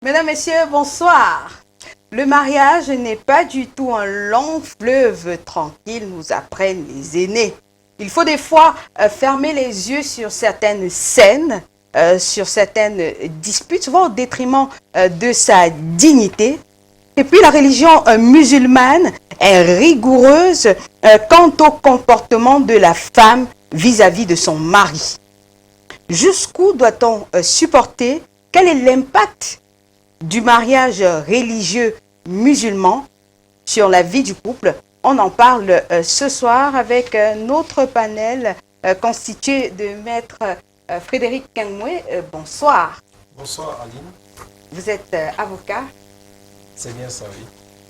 Mesdames, Messieurs, bonsoir. Le mariage n'est pas du tout un long fleuve tranquille, nous apprennent les aînés. Il faut des fois fermer les yeux sur certaines scènes, sur certaines disputes, souvent au détriment de sa dignité. Et puis la religion musulmane est rigoureuse quant au comportement de la femme vis-à-vis de son mari. Jusqu'où doit-on supporter? Quel est l'impact du mariage religieux musulman sur la vie du couple? On en parle ce soir avec notre panel constitué de maître Frédéric Kangmoué. Bonsoir. Bonsoir Aline. Vous êtes avocat. C'est bien ça, oui.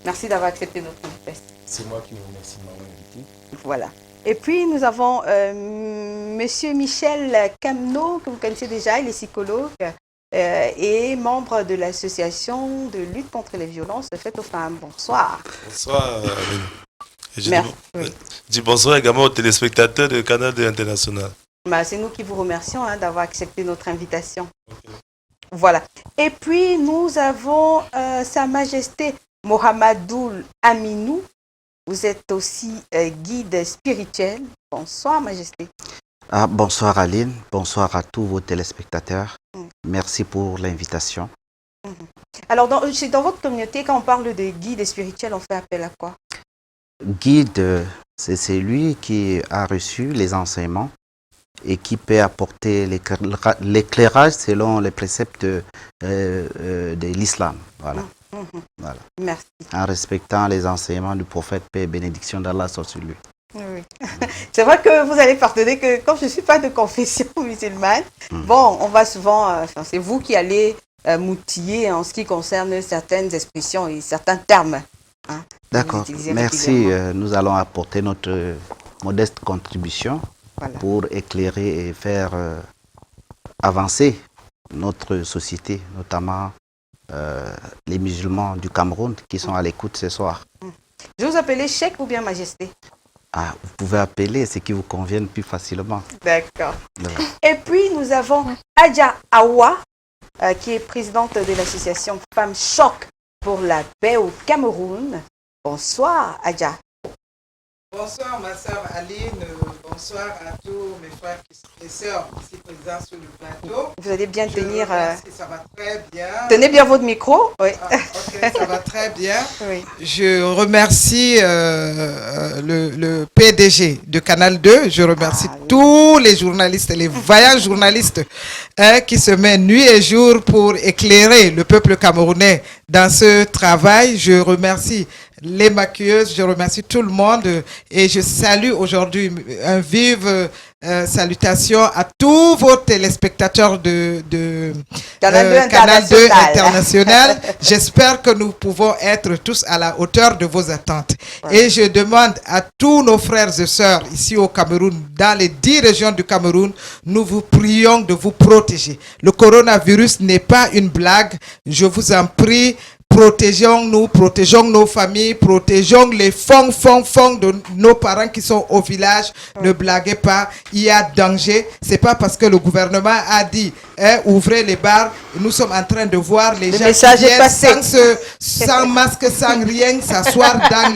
Merci d'avoir accepté notre invitation. C'est moi qui vous remercie de m'avoir invité. Voilà. Et puis nous avons Monsieur Michel Camneau, que vous connaissez déjà, il est psychologue et membre de l'association de lutte contre les violences faites aux femmes. Bonsoir. Bonsoir Aline. Merci. Je dis bonsoir également aux téléspectateurs de Canal 2 International. C'est nous qui vous remercions d'avoir accepté notre invitation. Okay. Voilà. Et puis, nous avons Sa Majesté Mohamedoul Aminou. Vous êtes aussi guide spirituel. Bonsoir, Majesté. Bonsoir, Aline. Bonsoir à tous vos téléspectateurs. Merci pour l'invitation. Alors, dans votre communauté, quand on parle de guide spirituel, on fait appel à quoi? Guide, c'est celui qui a reçu les enseignements et qui peut apporter l'éclairage selon les préceptes de l'islam. Voilà. Voilà. Merci. En respectant les enseignements du prophète, paix et bénédiction d'Allah sur lui. Oui. C'est vrai que vous allez pardonner que comme je ne suis pas de confession musulmane, bon, on va souvent, c'est vous qui allez m'outiller en ce qui concerne certaines expressions et certains termes. Hein, d'accord, merci. Nous allons apporter notre modeste contribution. Voilà. Pour éclairer et faire avancer notre société, notamment les musulmans du Cameroun qui sont à l'écoute ce soir. Je vous appelle Cheikh ou bien Majesté? Vous pouvez appeler ce qui vous convienne plus facilement. D'accord. Et puis nous avons Adja Awa, qui est présidente de l'association Femmes Choc pour la paix au Cameroun. Bonsoir Adja. Bonsoir ma soeur Aline, bonsoir à tous mes frères et sœurs ici présents sur le plateau. Vous allez bien tenir... Ça va très bien. Tenez bien votre micro. Oui. Ok, ça va très bien. Oui. Je remercie le PDG de Canal 2. Je remercie tous les journalistes, les vaillants journalistes qui se mettent nuit et jour pour éclairer le peuple camerounais dans ce travail. Je remercie les maquilleuses, je remercie tout le monde et je salue aujourd'hui un vive salutation à tous vos téléspectateurs de Canal 2 International. J'espère que nous pouvons être tous à la hauteur de vos attentes. Et je demande à tous nos frères et sœurs ici au Cameroun, dans les 10 régions du Cameroun, nous vous prions de vous protéger. Le coronavirus n'est pas une blague. Je vous en prie, protégeons-nous, protégeons nos familles, protégeons les fonds de nos parents qui sont au village. Ne blaguez pas, il y a danger. C'est pas parce que le gouvernement a dit ouvrez les bars. Nous sommes en train de voir les gens qui viennent sans masque, sans rien, s'asseoir dans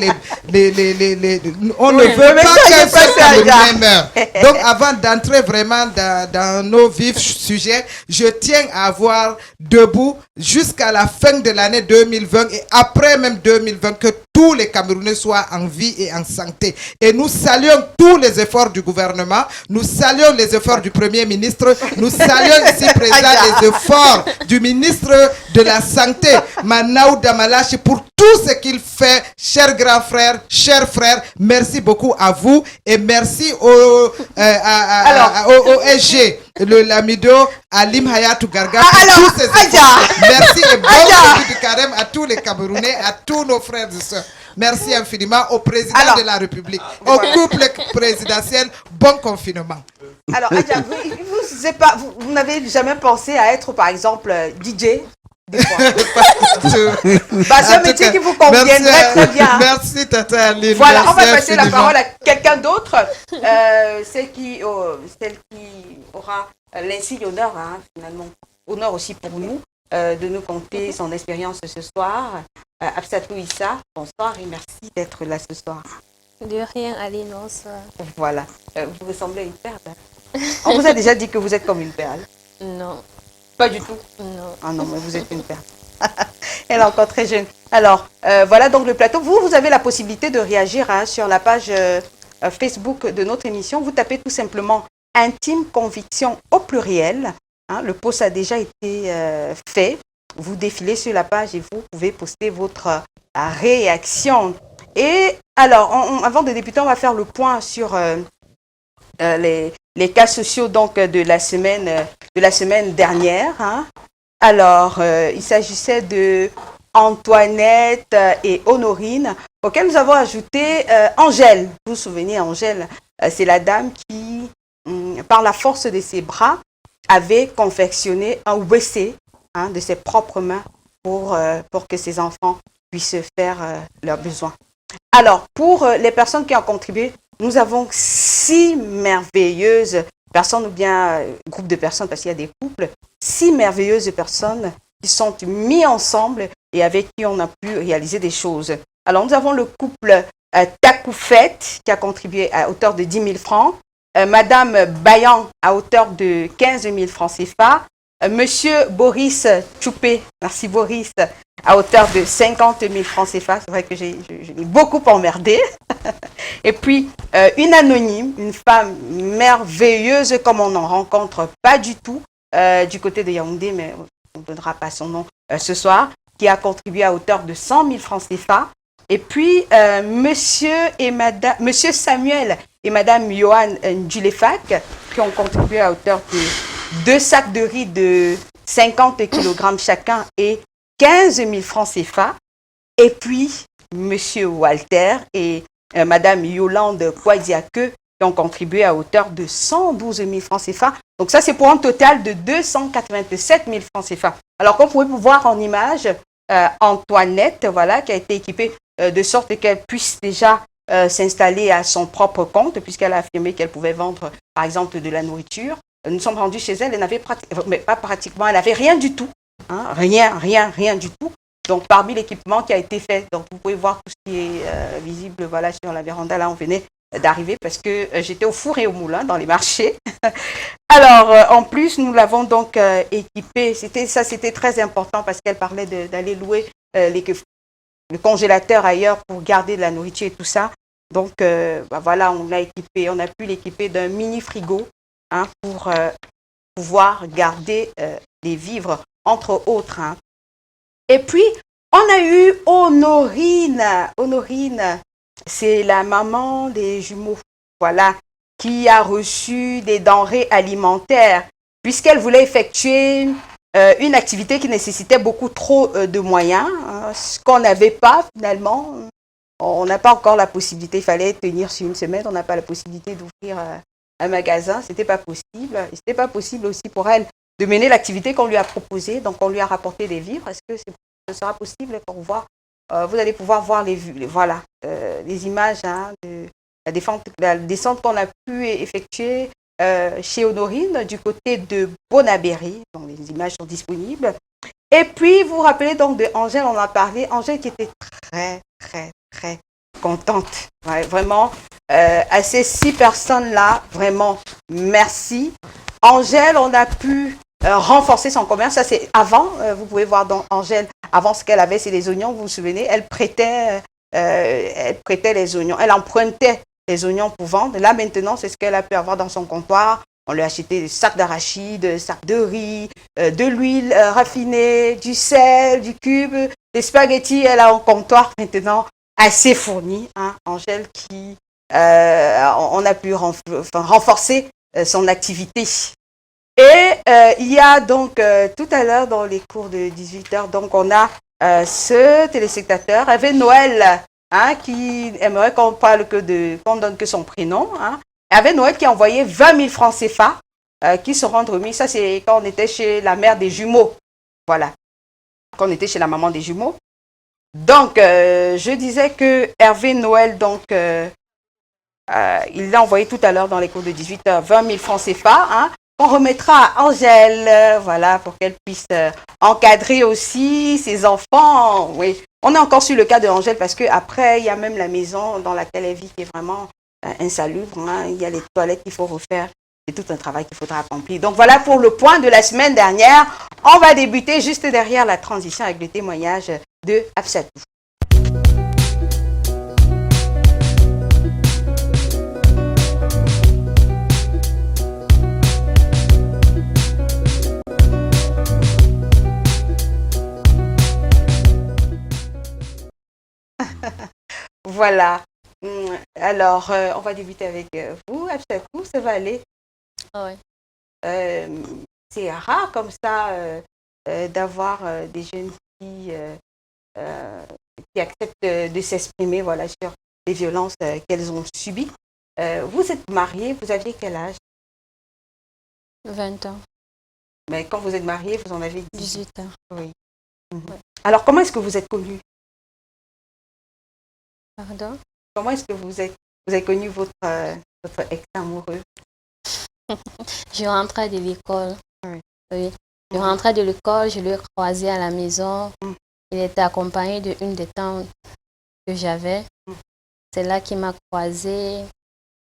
on ne veut pas qu'un seul Camerounais meure. Donc avant d'entrer vraiment dans nos vifs sujets, je tiens à avoir debout jusqu'à la fin de l'année 2020 et après même 2020 que tous les Camerounais soient en vie et en santé. Et nous saluons tous les efforts du gouvernement, nous saluons les efforts du Premier ministre, nous saluons ici présent les efforts du ministre de la Santé, Manaou Damalachi, pour tout ce qu'il fait, chers grands frères, chers frères. Merci beaucoup à vous et merci au SG, le Lamido, Alim Hayatou Garga, pour tous ces efforts. Merci et bon début du carême à tous les Camerounais, à tous nos frères et sœurs. Merci infiniment au président de la République, au couple présidentiel. Bon confinement. Alors, Adja, vous n'avez jamais pensé à être, par exemple, DJ? C'est un métier qui vous conviendrait très bien. Merci, Tata Aline. Voilà, on va passer la parole à quelqu'un d'autre. Celle qui aura l'insigne honneur, finalement. Honneur aussi pour nous, de nous conter son expérience ce soir. Absatou Issa, bonsoir et merci d'être là ce soir. De rien, Aline, bonsoir. Voilà, vous ressemblez à une perle. On vous a déjà dit que vous êtes comme une perle? Non. Pas du tout? Non. Ah non, mais vous êtes une perle. Elle est encore très jeune. Alors, voilà donc le plateau. Vous avez la possibilité de réagir sur la page Facebook de notre émission. Vous tapez tout simplement « Intime conviction » au pluriel. Hein, le post a déjà été fait. Vous défilez sur la page et vous pouvez poster votre réaction. Et alors, avant de débuter, on va faire le point sur les cas sociaux donc, de la semaine dernière. Hein. Alors, il s'agissait de Antoinette et Honorine, auxquelles nous avons ajouté Angèle. Vous vous souvenez, Angèle, c'est la dame qui, par la force de ses bras, avait confectionné un WC de ses propres mains pour que ses enfants puissent faire leurs besoins. Alors, pour les personnes qui ont contribué, nous avons 6 merveilleuses personnes, ou bien groupes de personnes, parce qu'il y a des couples, 6 merveilleuses personnes qui sont mises ensemble et avec qui on a pu réaliser des choses. Alors, nous avons le couple Takoufette qui a contribué à hauteur de 10 000 francs, Madame Bayan à hauteur de 15 000 francs CFA, Monsieur Boris Choupé, merci Boris, à hauteur de 50 000 francs CFA. C'est vrai que j'ai beaucoup emmerdé. Et puis, une anonyme, une femme merveilleuse comme on n'en rencontre pas du tout du côté de Yaoundé, mais on ne donnera pas son nom ce soir, qui a contribué à hauteur de 100 000 francs CFA. Et puis, monsieur Samuel et Madame Johan Ndjulefak, qui ont contribué à hauteur de 2 sacs de riz de 50 kg chacun et 15 000 francs CFA. Et puis, monsieur Walter et Madame Yolande Kouadiake, qui ont contribué à hauteur de 112 000 francs CFA. Donc ça, c'est pour un total de 287 000 francs CFA. Alors, comme vous pouvez voir en image, Antoinette, voilà, qui a été équipée de sorte qu'elle puisse déjà s'installer à son propre compte, puisqu'elle a affirmé qu'elle pouvait vendre, par exemple, de la nourriture. Nous sommes rendus chez elle, elle n'avait elle n'avait rien du tout. Hein, rien du tout. Donc, parmi l'équipement qui a été fait, donc vous pouvez voir tout ce qui est visible, voilà, sur la véranda. Là, on venait d'arriver parce que j'étais au four et au moulin dans les marchés. Alors, en plus, nous l'avons donc équipé. C'était très important parce qu'elle parlait d'aller louer le congélateur ailleurs pour garder de la nourriture et tout ça. Donc, voilà, on a pu l'équiper d'un mini frigo pour pouvoir garder les vivres, entre autres. Hein. Et puis, on a eu Honorine. Honorine, c'est la maman des jumeaux, voilà, qui a reçu des denrées alimentaires, puisqu'elle voulait effectuer une activité qui nécessitait beaucoup trop de moyens, ce qu'on n'avait pas finalement. On n'a pas encore la possibilité, il fallait tenir sur une semaine, on n'a pas la possibilité d'ouvrir un magasin, c'était pas possible. Et c'était pas possible aussi pour elle de mener l'activité qu'on lui a proposée, donc on lui a rapporté des vivres. Est-ce que ce sera possible pour voir vous allez pouvoir voir les images de la descente qu'on a pu effectuer chez Honorine du côté de Bonaberry. Donc les images sont disponibles. Et puis vous vous rappelez donc de Angèle, on en a parlé. Angèle qui était très contente. Ouais, vraiment, à ces 6 personnes-là, vraiment, merci. Angèle, on a pu renforcer son commerce. Ça, c'est avant. Vous pouvez voir donc Angèle, avant ce qu'elle avait, c'est les oignons, vous vous souvenez. Elle prêtait les oignons. Elle empruntait les oignons pour vendre. Là, maintenant, c'est ce qu'elle a pu avoir dans son comptoir. On lui a acheté des sacs d'arachides, des sacs de riz, de l'huile raffinée, du sel, du cube, des spaghettis. Elle a un comptoir maintenant assez fourni. Hein, Angèle qui, on a pu renforcer son activité. Et il y a donc tout à l'heure dans les cours de 18h, donc on a ce téléspectateur, Hervé Noël, hein, qui aimerait qu'on donne que son prénom. Hein. Hervé Noël qui a envoyé 20 000 francs CFA qui seront remis. Ça, c'est quand on était chez la mère des jumeaux. Voilà. Quand on était chez la maman des jumeaux. Donc, je disais que Hervé Noël, donc, il l'a envoyé tout à l'heure dans les cours de 18h, 20 000 francs CFA. Hein. qu'on remettra à Angèle, voilà, pour qu'elle puisse encadrer aussi ses enfants. Oui, on est encore sur le cas de Angèle parce qu'après, il y a même la maison dans laquelle elle vit qui est vraiment insalubre. Hein. Il y a les toilettes qu'il faut refaire. C'est tout un travail qu'il faudra accomplir. Donc voilà pour le point de la semaine dernière. On va débuter juste derrière la transition avec le témoignage de Absatou. Voilà. Alors, on va débuter avec vous, Absatou, ça va aller? Oui. C'est rare comme ça d'avoir des jeunes filles qui acceptent de s'exprimer voilà, sur les violences qu'elles ont subies. Vous êtes mariée, vous aviez quel âge? 20 ans. Mais quand vous êtes mariée, vous en avez 18 ans. Oui. Ouais. Alors, comment est-ce que vous êtes connue? Pardon? Comment est-ce que vous avez connu votre ex-amoureux? Je rentrais de l'école. Oui. Oui. Je rentrais de l'école, je l'ai croisé à la maison. Il était accompagné d'une des tantes que j'avais. C'est là qu'il m'a croisé.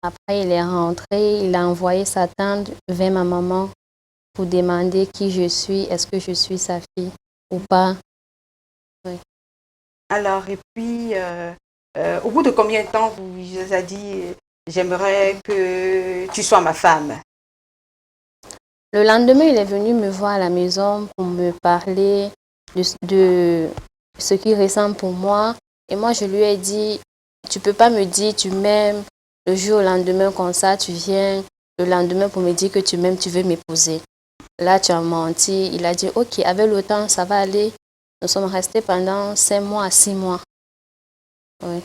Après, il est rentré, il a envoyé sa tante vers ma maman pour demander qui je suis, est-ce que je suis sa fille ou pas. Oui. Alors, et puis, au bout de combien de temps vous a dit j'aimerais que tu sois ma femme? Le lendemain, il est venu me voir à la maison pour me parler de ce qu'il ressent pour moi. Et moi, je lui ai dit, tu peux pas me dire tu m'aimes le jour au lendemain comme ça, tu viens le lendemain pour me dire que tu m'aimes, tu veux m'épouser. Là, tu as menti. Il a dit, ok, avec le temps, ça va aller. Nous sommes restés pendant 5 mois à 6 mois. Oui.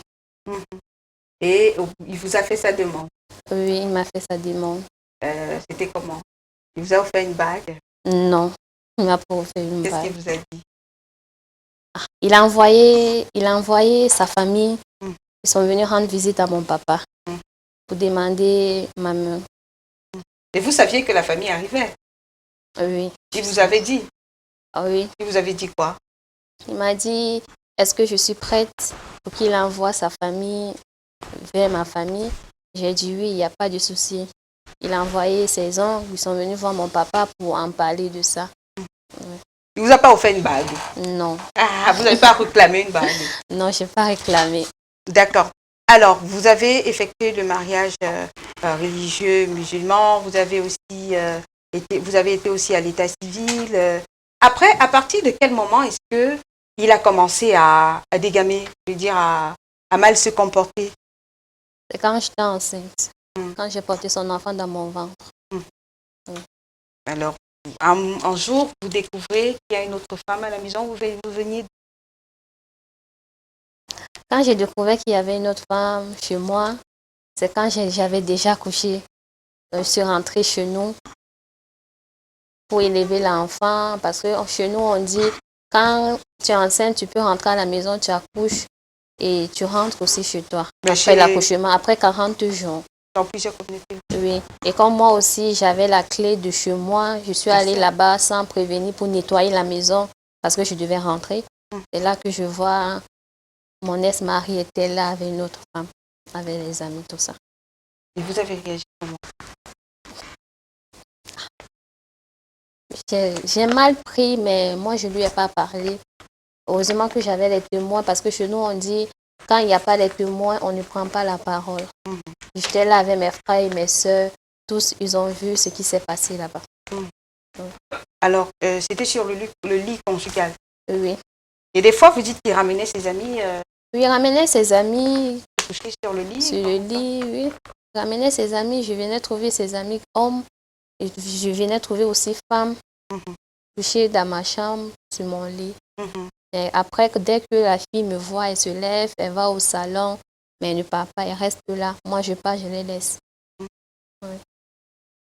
Et il vous a fait sa demande? Oui, il m'a fait sa demande. C'était comment? Il vous a offert une bague? Non, il m'a pas offert une Qu'est-ce bague. qu'il vous a dit? Il a envoyé sa famille. Ils sont venus rendre visite à mon papa pour demander ma main. Et vous saviez que la famille arrivait? Oui. Il vous avait dit? Ah oui. Il vous avait dit quoi? Il m'a dit, est-ce que je suis prête pour qu'il envoie sa famille vers ma famille? J'ai dit oui, il n'y a pas de souci. Il a envoyé ses oncles, ils sont venus voir mon papa pour en parler de ça. Oui. Il ne vous a pas offert une bague? Non. Ah, vous n'avez pas réclamé une bague? Non, je n'ai pas réclamé. D'accord. Alors, vous avez effectué le mariage religieux musulman, vous avez été aussi à l'état civil. Après, à partir de quel moment est-ce qu'il a commencé à dégamer, je veux dire, à mal se comporter? C'est quand j'étais enceinte, quand j'ai porté son enfant dans mon ventre. Alors, un jour, vous découvrez qu'il y a une autre femme à la maison, vous veniez... Quand j'ai découvert qu'il y avait une autre femme chez moi, c'est quand j'avais déjà couché. Je suis rentrée chez nous pour élever l'enfant parce que chez nous, on dit quand tu es enceinte, tu peux rentrer à la maison, tu accouches et tu rentres aussi chez toi. Après l'accouchement, après 40 jours. Dans plusieurs communautés. Oui. Et comme moi aussi, j'avais la clé de chez moi, je suis allée là-bas sans prévenir pour nettoyer la maison parce que je devais rentrer. C'est là que je vois mon ex-mari était là avec une autre femme, avec les amis, tout ça. Et vous avez réagi comment? J'ai mal pris, mais moi, je ne lui ai pas parlé. Heureusement que j'avais les témoins, parce que chez nous, on dit, quand il n'y a pas les témoins, on ne prend pas la parole. J'étais là avec mes frères et mes soeurs. Tous, ils ont vu ce qui s'est passé là-bas. Alors, c'était sur le lit conjugal? Oui. Et des fois, vous dites qu'il ramenait ses amis? Oui, il ramenait ses amis. Coucher sur le lit? Sur le lit, oui. Il ramenait ses amis. Je venais trouver ses amis hommes. Et je venais trouver aussi femmes. Couchées dans ma chambre, sur mon lit. Et après, dès que la fille me voit, elle se lève, elle va au salon. Mais elle ne part pas, elle reste là. Moi, je pars, je les laisse. Oui.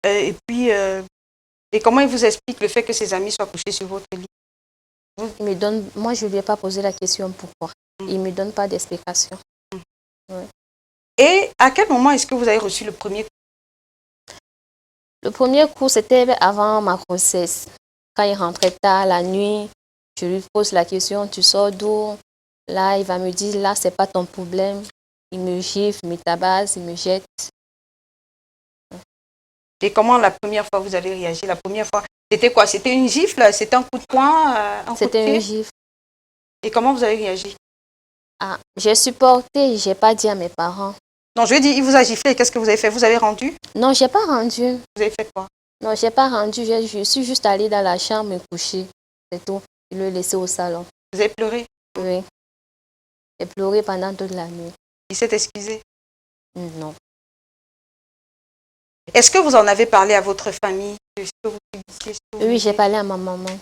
Et puis, et comment il vous explique le fait que ses amis soient couchés sur votre lit? Moi, je ne lui ai pas posé la question pourquoi. Il ne me donne pas d'explication. Oui. Et à quel moment est-ce que vous avez reçu le premier coup? Le premier coup, c'était avant ma grossesse. Quand il rentrait tard la nuit, je lui pose la question, tu sors d'où? Là, il va me dire, là, c'est pas ton problème. Il me gifle, il me tabasse, il me jette. Et comment la première fois vous avez réagi? La première fois, c'était quoi? C'était une gifle? C'était un coup de poing? Un coup de C'était pied? une gifle. Et comment vous avez réagi? Ah, j'ai supporté, j'ai pas dit à mes parents. Non, je lui ai dit, il vous a giflé. Qu'est-ce que vous avez fait? Vous avez rendu? Non, j'ai pas rendu. Vous avez fait quoi? Non, j'ai pas rendu. Je suis juste allée dans la chambre me coucher. C'est tout. Je l'ai laissé au salon. Vous avez pleuré? Oui. J'ai pleuré pendant toute la nuit. Il s'est excusé? Non. Est-ce que vous en avez parlé à votre famille? De ce que vous subissez, ce que vous Oui, j'ai vivez? parlé à ma maman.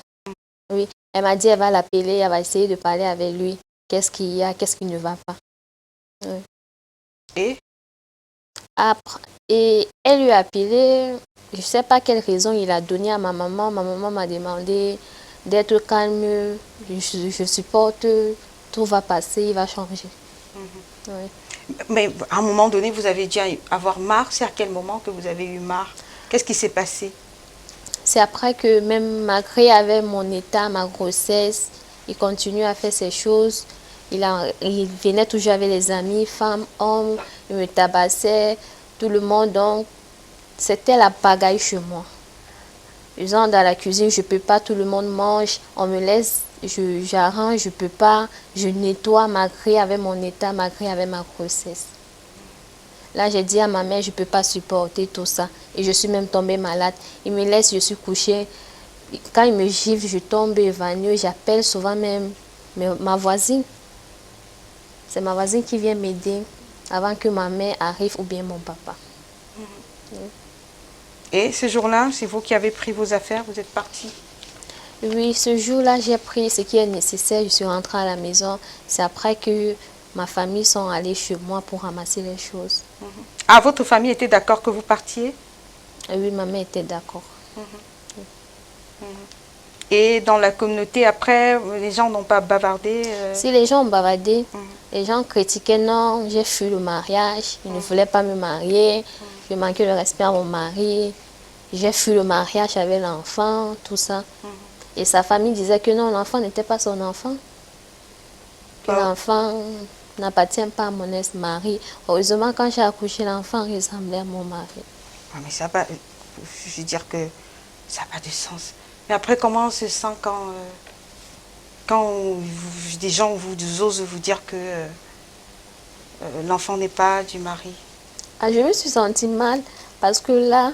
Oui. Elle m'a dit, elle va l'appeler, elle va essayer de parler avec lui. Qu'est-ce qu'il y a, qu'est-ce qui ne va pas. Oui. Et? Après, et elle lui a appelé, je ne sais pas quelle raison il a donné à ma maman. Ma maman m'a demandé d'être calme, je supporte, tout va passer, il va changer. Oui. Mais à un moment donné, vous avez dû avoir marre. C'est à quel moment que vous avez eu marre? Qu'est-ce qui s'est passé? C'est après que même malgré avec mon état, ma grossesse, il continue à faire ces choses. Il venait toujours avec les amis, femmes, hommes, il me tabassait, tout le monde. Donc, c'était la pagaille chez moi. Les gens dans la cuisine, je ne peux pas, tout le monde mange, on me laisse, j'arrange, je ne peux pas, je nettoie malgré avec mon état, malgré avec ma grossesse. Là, j'ai dit à ma mère, je ne peux pas supporter tout ça. Et je suis même tombée malade. Il me laisse, je suis couchée. Quand il me gifle, je tombe évanouie. J'appelle souvent même ma voisine. C'est ma voisine qui vient m'aider avant que ma mère arrive ou bien mon papa. Et ce jour-là, c'est vous qui avez pris vos affaires, vous êtes parti? Oui, ce jour-là, j'ai pris ce qui est nécessaire. Je suis rentrée à la maison. C'est après que ma famille sont allés chez moi pour ramasser les choses. Ah, votre famille était d'accord que vous partiez? Et oui, ma mère était d'accord. Et dans la communauté, après, les gens n'ont pas bavardé? Si les gens ont bavardé, les gens critiquaient, non, j'ai fui le mariage, ils ne voulaient pas me marier, je manquais le respect à mon mari, j'ai fui le mariage avec l'enfant, tout ça. Et sa famille disait que non, l'enfant n'était pas son enfant, que l'enfant n'appartient pas à mon ex-mari. Heureusement, quand j'ai accouché, l'enfant ressemblait à mon mari. Ah, mais ça va, je veux dire que ça n'a pas de sens. Mais après, comment on se sent quand des gens osent vous dire que l'enfant n'est pas du mari? Ah, je me suis sentie mal parce que là,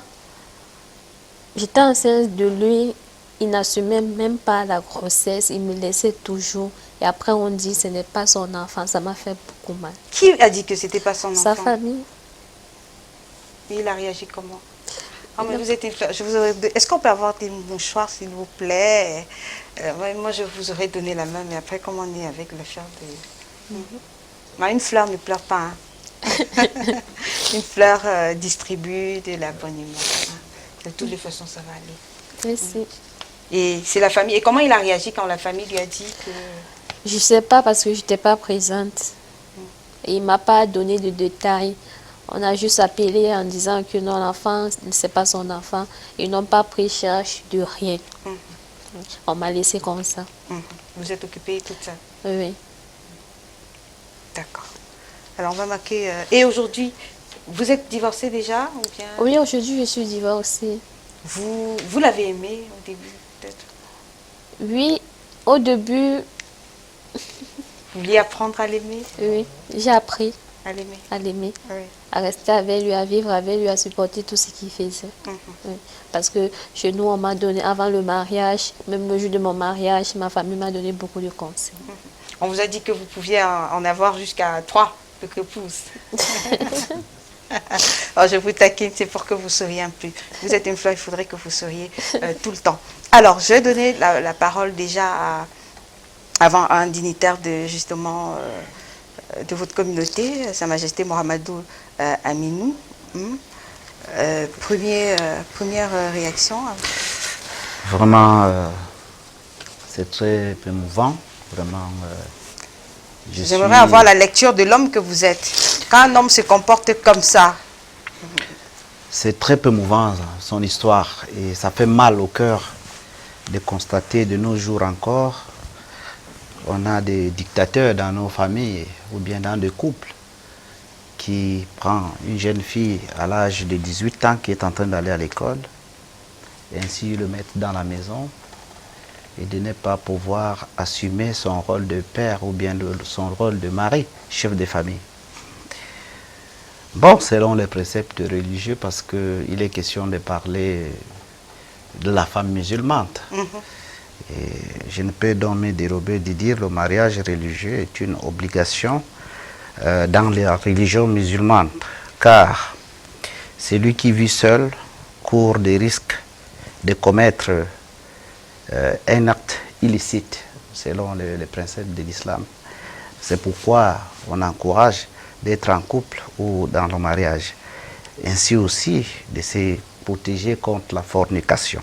j'étais enceinte de lui, il n'assumait même pas la grossesse, il me laissait toujours. Et après, on dit que ce n'est pas son enfant, ça m'a fait beaucoup mal. Qui a dit que ce n'était pas son enfant? Sa famille. Et il a réagi comment? Ah, mais vous êtes une fleur. Est-ce qu'on peut avoir des mouchoirs, s'il vous plaît? Ouais, moi, je vous aurais donné la main, mais après, comment on est avec le fleur de... Mais une fleur ne pleure pas. Hein. Une fleur distribue de la bonne humeur. Hein. De toutes les façons, ça va aller. Merci. Et c'est la famille. Et comment il a réagi quand la famille lui a dit que... Je ne sais pas parce que je n'étais pas présente. Et il ne m'a pas donné de détails. On a juste appelé en disant que non, l'enfant, ce n'est pas son enfant. Ils n'ont pas pris charge de rien. On m'a laissé comme ça. Vous êtes occupée tout ça? Oui. D'accord. Alors, on va marquer... Et aujourd'hui, vous êtes divorcée déjà ou bien... Oui, aujourd'hui, je suis divorcée. Vous l'avez aimé au début, peut-être? Oui, au début... Vous vouliez apprendre à l'aimer? Oui, j'ai appris à l'aimer. À l'aimer. Oui. À rester avec lui, à vivre avec lui, à supporter tout ce qu'il faisait. Oui. Parce que chez nous, on m'a donné, avant le mariage, même le jour de mon mariage, ma famille m'a donné beaucoup de conseils. On vous a dit que vous pouviez en avoir jusqu'à 3 épouses. Oh, je vous taquine, c'est pour que vous souriez un peu. Vous êtes une fleur, il faudrait que vous souriez tout le temps. Alors, je vais donner la parole déjà avant à un dignitaire de, justement, de votre communauté, Sa Majesté Mohamedou Aminou. Première réaction. Vraiment, c'est très émouvant. Vraiment, j'aimerais avoir la lecture de l'homme que vous êtes. Quand un homme se comporte comme ça, C'est très peu mouvant, son histoire, et ça fait mal au cœur de constater de nos jours encore, on a des dictateurs dans nos familles ou bien dans des couples qui prend une jeune fille à l'âge de 18 ans qui est en train d'aller à l'école, et ainsi le mettre dans la maison et de ne pas pouvoir assumer son rôle de père ou bien son rôle de mari, chef de famille. Bon, selon les préceptes religieux, parce qu'il est question de parler de la femme musulmane. Et je ne peux donc me dérober de dire que le mariage religieux est une obligation dans la religion musulmane, car celui qui vit seul court des risques de commettre un acte illicite, selon les principes de l'islam. C'est pourquoi on encourage d'être en couple ou dans le mariage, ainsi aussi de se protéger contre la fornication.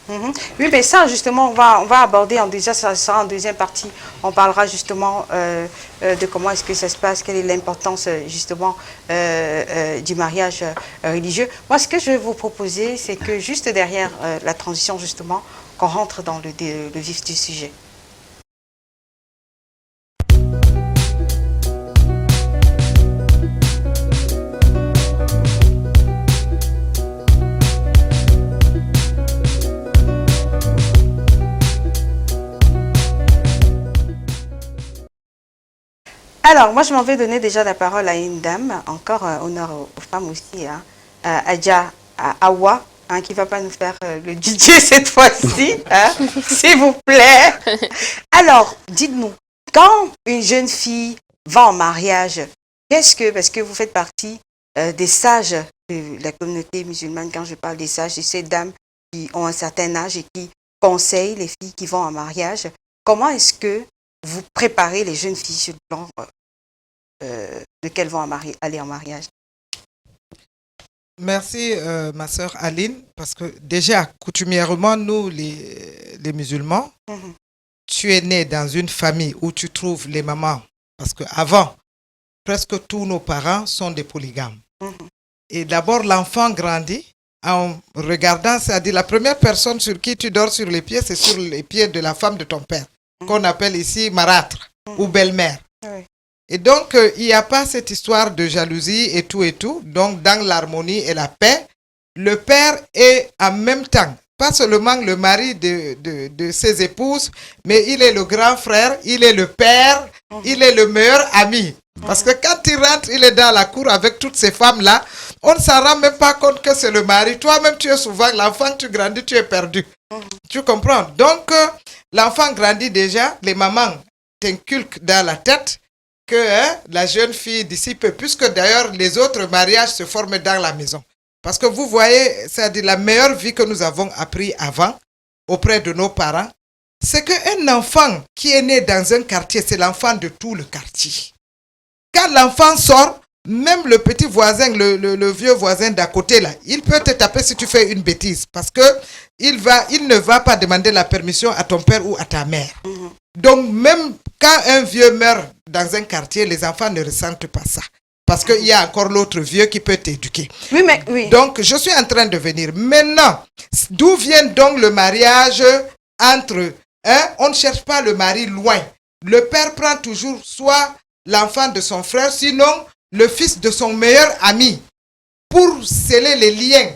Oui, mais ça, justement, on va aborder ça sera en deuxième partie. On parlera justement de comment est-ce que ça se passe, quelle est l'importance justement du mariage religieux. Moi, ce que je vais vous proposer, c'est que juste derrière la transition, justement, qu'on rentre dans le vif du sujet. Alors, moi, je m'en vais donner déjà la parole à une dame, encore honneur aux femmes aussi, hein, Adja Awa, hein, qui ne va pas nous faire le DJ cette fois-ci, hein, s'il vous plaît. Alors, dites-nous, quand une jeune fille va en mariage, parce que vous faites partie des sages de la communauté musulmane, quand je parle des sages, c'est ces dames qui ont un certain âge et qui conseillent les filles qui vont en mariage, comment est-ce que vous préparez les jeunes filles sur le plan de qu'elles vont aller en mariage? Merci, ma sœur Aline, parce que déjà, coutumièrement, nous, les musulmans, tu es né dans une famille où tu trouves les mamans, parce qu'avant, presque tous nos parents sont des polygames. Et d'abord, l'enfant grandit en regardant, c'est-à-dire la première personne sur qui tu dors sur les pieds, c'est sur les pieds de la femme de ton père, qu'on appelle ici marâtre ou belle-mère. Oui. Et donc, il n'y a pas cette histoire de jalousie et tout. Donc, dans l'harmonie et la paix, le père est en même temps, pas seulement le mari de ses épouses, mais il est le grand frère, il est le père, il est le meilleur ami. Parce que quand il rentre, il est dans la cour avec toutes ces femmes-là, on ne s'en rend même pas compte que c'est le mari. Toi-même, tu es souvent l'enfant, tu grandis, tu es perdu. Tu comprends? Donc, l'enfant grandit déjà, les mamans t'inculquent dans la tête que la jeune fille d'ici peu, puisque d'ailleurs les autres mariages se forment dans la maison. Parce que vous voyez, c'est-à-dire la meilleure vie que nous avons appris avant, auprès de nos parents, c'est qu'un enfant qui est né dans un quartier, c'est l'enfant de tout le quartier. Quand l'enfant sort, même le petit voisin, le vieux voisin d'à côté là, il peut te taper si tu fais une bêtise, parce que il ne va pas demander la permission à ton père ou à ta mère. Donc même quand un vieux meurt dans un quartier, les enfants ne ressentent pas ça. Parce qu'il y a encore l'autre vieux qui peut t'éduquer. Oui, mais oui. Donc je suis en train de venir. Maintenant, d'où vient donc le mariage entre... on ne cherche pas le mari loin. Le père prend toujours soit l'enfant de son frère, sinon le fils de son meilleur ami, pour sceller les liens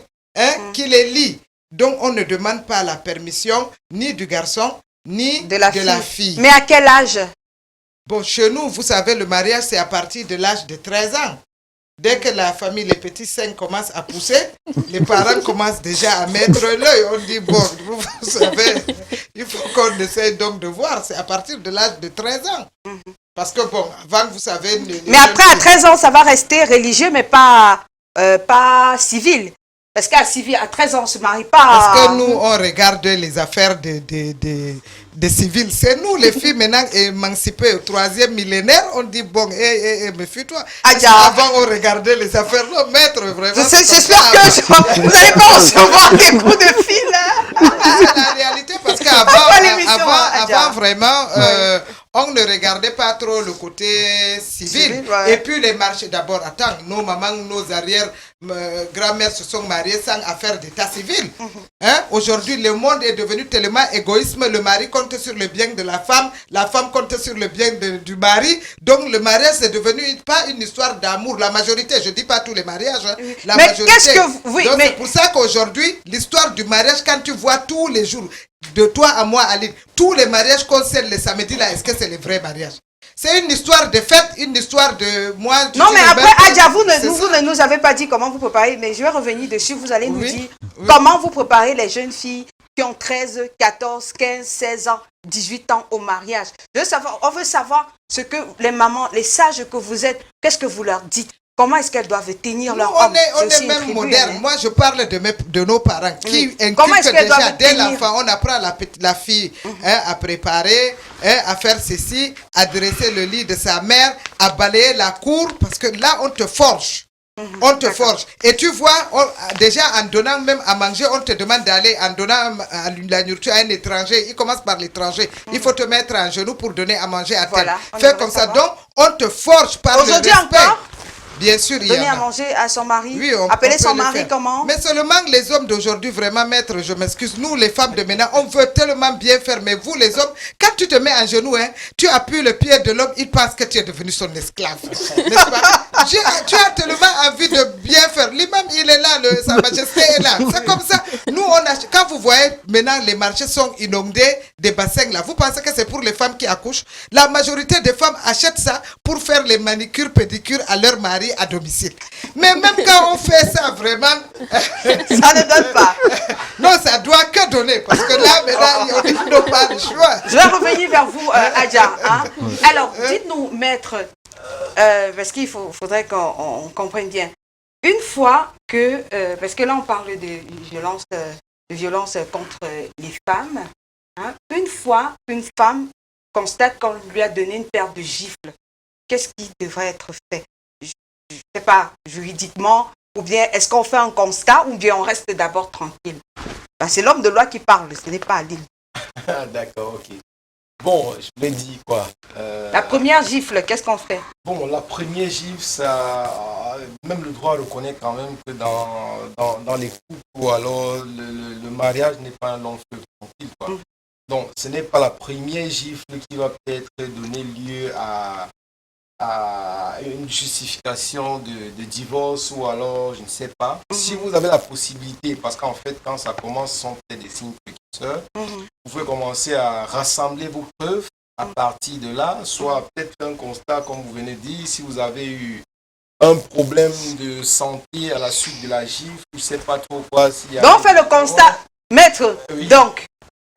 qui les lient. Donc on ne demande pas la permission ni du garçon, ni de la fille. Mais à quel âge? Bon, chez nous, vous savez, le mariage, c'est à partir de l'âge de 13 ans. Dès que la famille, les petits seins commencent à pousser, les parents commencent déjà à mettre l'œil. On dit, bon, vous savez, il faut qu'on essaie donc de voir. C'est à partir de l'âge de 13 ans. Parce que, bon, avant, vous savez... Mais après, à 13 ans, ça va rester religieux, mais pas civil. Parce qu'à 13 ans, on ne se marie pas. Parce que nous, on regarde les affaires des civils. C'est nous, les filles, maintenant émancipées au 3e millénaire. On dit, bon, méfie-toi. Avant, on regardait les affaires. Non, maître, vraiment. J'espère que vous n'allez pas recevoir des coups de fil. C'est la réalité, parce qu'avant, vraiment, on ne regardait pas trop le côté civil. Ouais. Et puis les marchés, d'abord, attends, nos mamans, nos arrières, grand-mères se sont mariées sans affaire d'état civil. Hein? Aujourd'hui, le monde est devenu tellement égoïste. Le mari compte sur le bien de la femme compte sur le bien du mari. Donc le mariage, c'est devenu pas une histoire d'amour. La majorité, je dis pas tous les mariages, hein, la mais majorité. qu'est-ce que vous... Oui, donc mais... c'est pour ça qu'aujourd'hui, l'histoire du mariage, quand tu vois tous les jours, de toi à moi, Aline, tous les mariages qu'on scelle le samedi là, est-ce que c'est le vrai mariage? C'est une histoire de fête, une histoire de moi. Non, mais après, Adja, vous ne nous avez pas dit comment vous préparez, mais je vais revenir dessus. Vous allez nous dire comment vous préparez les jeunes filles qui ont 13, 14, 15, 16 ans, 18 ans au mariage. On veut savoir ce que les mamans, les sages que vous êtes, qu'est-ce que vous leur dites? Comment est-ce qu'elles doivent tenir leur homme? On est même moderne. Hein? Moi, je parle de nos parents qui inculquent déjà dès l'enfant. On apprend la fille à préparer, à faire ceci, à dresser le lit de sa mère, à balayer la cour, parce que là, on te forge. On te forge. Et tu vois, déjà en donnant même à manger, on te demande d'aller, en donnant la nourriture à un étranger, il commence par l'étranger. Il faut te mettre en genoux pour donner à manger à tel. Fais comme ça. Donc, on te forge par le respect. Encore Bien sûr, il y en a. Donner à manger à son mari. Oui, appeler son mari comment? Mais seulement les hommes d'aujourd'hui, vraiment, maître, je m'excuse. Nous, les femmes de maintenant, on veut tellement bien faire. Mais vous, les hommes, quand tu te mets en genoux, hein, tu appuies le pied de l'homme, il pense que tu es devenu son esclave. N'est-ce pas? Tu as tellement envie de bien faire. L'imam, il est là, sa majesté est là. C'est comme ça. Nous, quand vous voyez, maintenant, les marchés sont inondés des bassins là. Vous pensez que c'est pour les femmes qui accouchent? La majorité des femmes achètent ça pour faire les manicures, pédicures à leur mari à domicile. Mais même quand on fait ça, vraiment... ça ne donne pas. Non, ça doit que donner. Parce que là, maintenant, on n'a pas le choix. Je vais revenir vers vous, Adja. Hein? Alors, dites-nous, maître, parce qu'il faudrait qu'on comprenne bien. Une fois que... parce que là, on parle de violence contre les femmes. Hein? Une fois qu'une femme constate qu'on lui a donné une paire de gifles, qu'est-ce qui devrait être fait? Je ne sais pas, juridiquement, ou bien est-ce qu'on fait un constat, ou bien on reste d'abord tranquille? Ben, c'est l'homme de loi qui parle, ce n'est pas Aline. D'accord, ok. Bon, je l'ai dit quoi. La première gifle, qu'est-ce qu'on fait? Bon, la première gifle, ça, même le droit reconnaît quand même que dans les couples, ou alors le mariage n'est pas un long fleuve tranquille, quoi. Donc, ce n'est pas la première gifle qui va peut-être donner lieu à une justification de divorce, ou alors je ne sais pas. Si vous avez la possibilité, parce qu'en fait quand ça commence, ce sont peut-être des signes précurseurs, vous pouvez commencer à rassembler vos preuves à partir de là, soit peut-être un constat comme vous venez de dire, si vous avez eu un problème de santé à la suite de la gifle, je ne sais pas trop quoi. Donc on fait le constat, maître, donc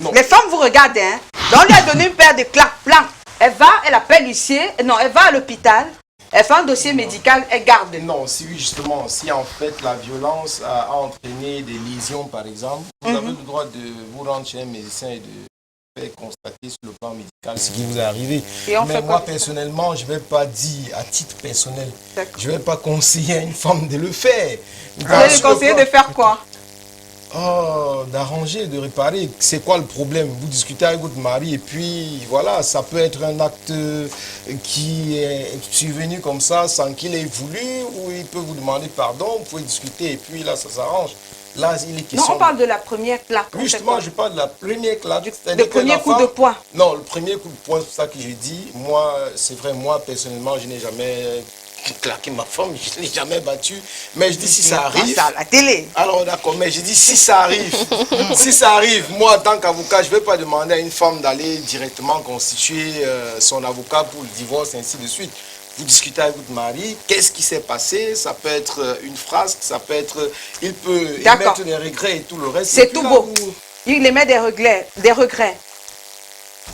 non. Les femmes vous regardent, hein, donc on lui a donné une paire de claques blancs. Elle appelle l'huissier, non, elle va à l'hôpital, elle fait un dossier médical, elle garde. Non, si justement, si en fait la violence a entraîné des lésions par exemple, vous avez le droit de vous rendre chez un médecin et de faire constater sur le plan médical ce qui vous est arrivé. Mais moi personnellement, je ne vais pas dire à titre personnel, je ne vais pas conseiller à une femme de le faire. Vous allez lui conseiller de faire quoi? D'arranger, de réparer. C'est quoi le problème? Vous discutez avec votre mari et puis voilà, ça peut être un acte qui est survenu comme ça sans qu'il ait voulu, ou il peut vous demander pardon, vous pouvez discuter et puis là ça s'arrange. Là, il est question... Non, on parle de la première claque. Oui, justement, je parle de la première claque. Le premier coup de poing. Non, le premier coup de poing, c'est ça que j'ai dit. Moi, c'est vrai, moi personnellement, je n'ai jamais claqué ma femme, je ne l'ai jamais battue. Mais je dis si ça arrive... Ça à la télé. Alors d'accord, mais je dis si ça arrive, si ça arrive, moi en tant qu'avocat, je ne vais pas demander à une femme d'aller directement constituer son avocat pour le divorce, ainsi de suite. Vous discutez avec votre mari, qu'est-ce qui s'est passé? Ça peut être une phrase, ça peut être... Il peut émettre des regrets et tout le reste. C'est tout beau. Il émet des regrets.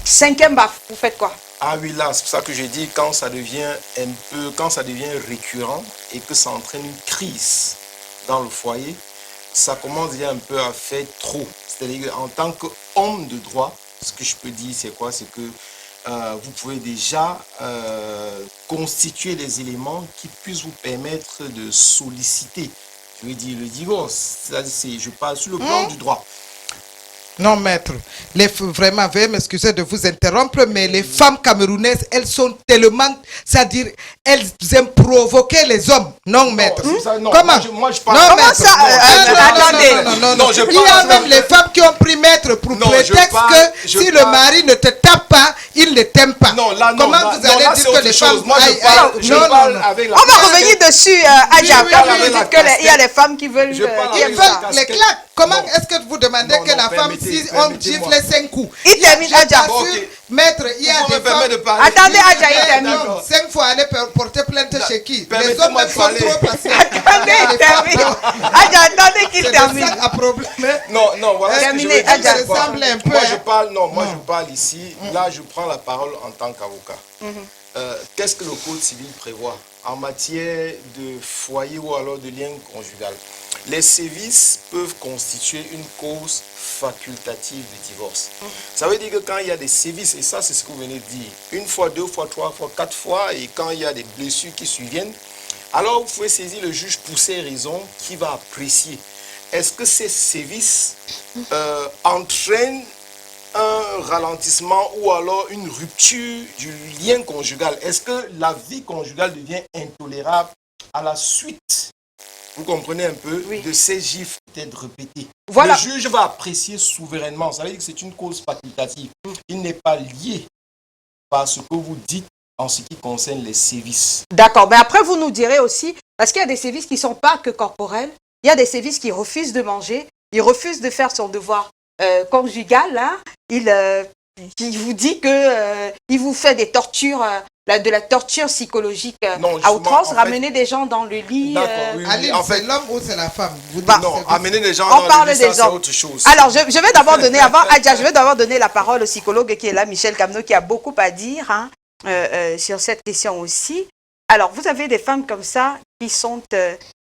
Cinquième baffe, vous faites quoi? Ah oui, là, c'est pour ça que j'ai dit quand ça devient quand ça devient récurrent et que ça entraîne une crise dans le foyer, ça commence déjà un peu à faire trop. C'est-à-dire en tant qu'homme de droit, ce que je peux dire, c'est quoi? C'est que vous pouvez déjà constituer les éléments qui puissent vous permettre de solliciter, je veux dire, le divorce. C'est-à-dire, je parle sur le plan du droit. Non, maître. Vraiment, veuillez m'excuser de vous interrompre, mais les femmes camerounaises, elles sont tellement, c'est-à-dire, elles aiment provoquer les hommes. Non, maître. Non, Comment? Moi, je parle. Non, Comment maître. ça attendez. Non, je il y a parle- même les femmes qui ont pris maître pour Non, prétexte que je si le parle- mari ne te tape pas, il ne t'aime pas. Non, là, non. Comment là, vous non, allez là, dire c'est que autre les chose. femmes... Moi, Aïe, je aïe, parle avec la. On va revenir dessus, Adja. oui, Quand oui, vous oui, dites qu'il y a des femmes qui veulent... Je parle qui avec aiment la ça. Les claques. Comment Non. est-ce que vous demandez Non, que non, la femme, permettez- si on permettez-moi. gifle 5 coups? Il termine, Adja. T'assure, Ok. maître, il y a On me des permet femmes... de parler. Attendez, Adja, il Eh, termine. non, 5 fois aller porter plainte chez qui? Les hommes Permettez-moi même de sont parler. trop patients. Attendez, il Les femmes, termine. non. Adja, attendez C'est qu'il de termine. ça à problème. Non, voilà ce que je Terminé, veux dire. Adja. c'est quoi. Ressemble un peu, Moi, hein. je parle, je parle ici. Là, je prends la parole en tant qu'avocat. Qu'est-ce que le Code civil prévoit en matière de foyer ou alors de lien conjugal? Les sévices peuvent constituer une cause facultative de divorce. Ça veut dire que quand il y a des sévices, et ça c'est ce que vous venez de dire, une fois, 2 fois, 3 fois, 4 fois, et quand il y a des blessures qui surviennent, alors vous pouvez saisir le juge pour ces raisons qui va apprécier. Est-ce que ces sévices entraînent un ralentissement ou alors une rupture du lien conjugal? Est-ce que la vie conjugale devient intolérable à la suite, vous comprenez un peu, Oui. de ces gifles peut-être répétés? Voilà. Le juge va apprécier souverainement. Ça veut dire que c'est une cause facultative. Il n'est pas lié par ce que vous dites en ce qui concerne les sévices. D'accord, mais après vous nous direz aussi, parce qu'il y a des sévices qui ne sont pas que corporels, il y a des sévices qui refusent de manger, ils refusent de faire son devoir conjugal, hein. Il vous dit que il vous fait des tortures, de la torture psychologique Non, à justement, outrance, en fait- ramener des gens dans le lit. D'accord, oui, oui. Aline, En fait, c'est l'homme ou c'est la femme? Vous Bah, dites non, c'est- amener les gens On dans parle le lit, ça, des c'est hommes. autre chose. Alors, je vais d'abord donner, avant Adja, je vais d'abord donner la parole au psychologue qui est là, Michel Camneau, qui a beaucoup à dire hein, sur cette question aussi. Alors, vous avez des femmes comme ça qui sont,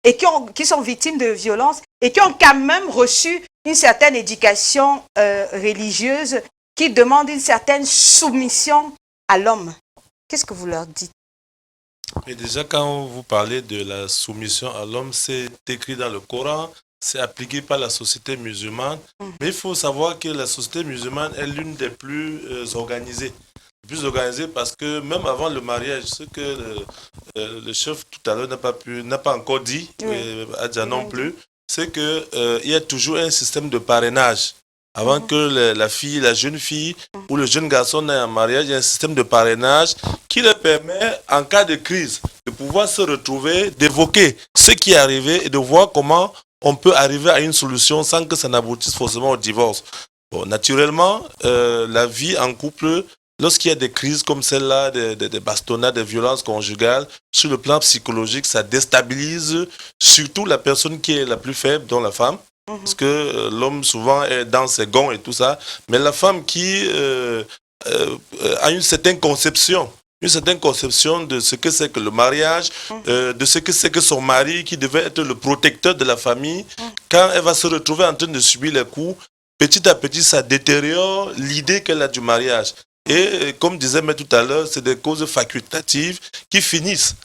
et qui sont victimes de violences et qui ont quand même reçu une certaine éducation religieuse qui demande une certaine soumission à l'homme. Qu'est-ce que vous leur dites? Mais déjà, quand vous parlez de la soumission à l'homme, c'est écrit dans le Coran, c'est appliqué par la société musulmane. Mais il faut savoir que la société musulmane est l'une des plus organisées. Plus organisée parce que même avant le mariage, ce que le chef tout à l'heure n'a pas encore dit, Adja non plus, c'est qu'il y a toujours un système de parrainage. Avant que la jeune fille ou le jeune garçon n'aient un mariage, il y a un système de parrainage qui leur permet, en cas de crise, de pouvoir se retrouver, d'évoquer ce qui est arrivé et de voir comment on peut arriver à une solution sans que ça n'aboutisse forcément au divorce. Bon, naturellement, la vie en couple, lorsqu'il y a des crises comme celle-là, des bastonnades, des violences conjugales, sur le plan psychologique, ça déstabilise surtout la personne qui est la plus faible, dont la femme. Parce que l'homme souvent est dans ses gonds et tout ça. Mais la femme qui a une certaine conception de ce que c'est que le mariage, de ce que c'est que son mari qui devait être le protecteur de la famille, quand elle va se retrouver en train de subir les coups, petit à petit, ça détériore l'idée qu'elle a du mariage. Et comme disait mais tout à l'heure, c'est des causes facultatives qui finissent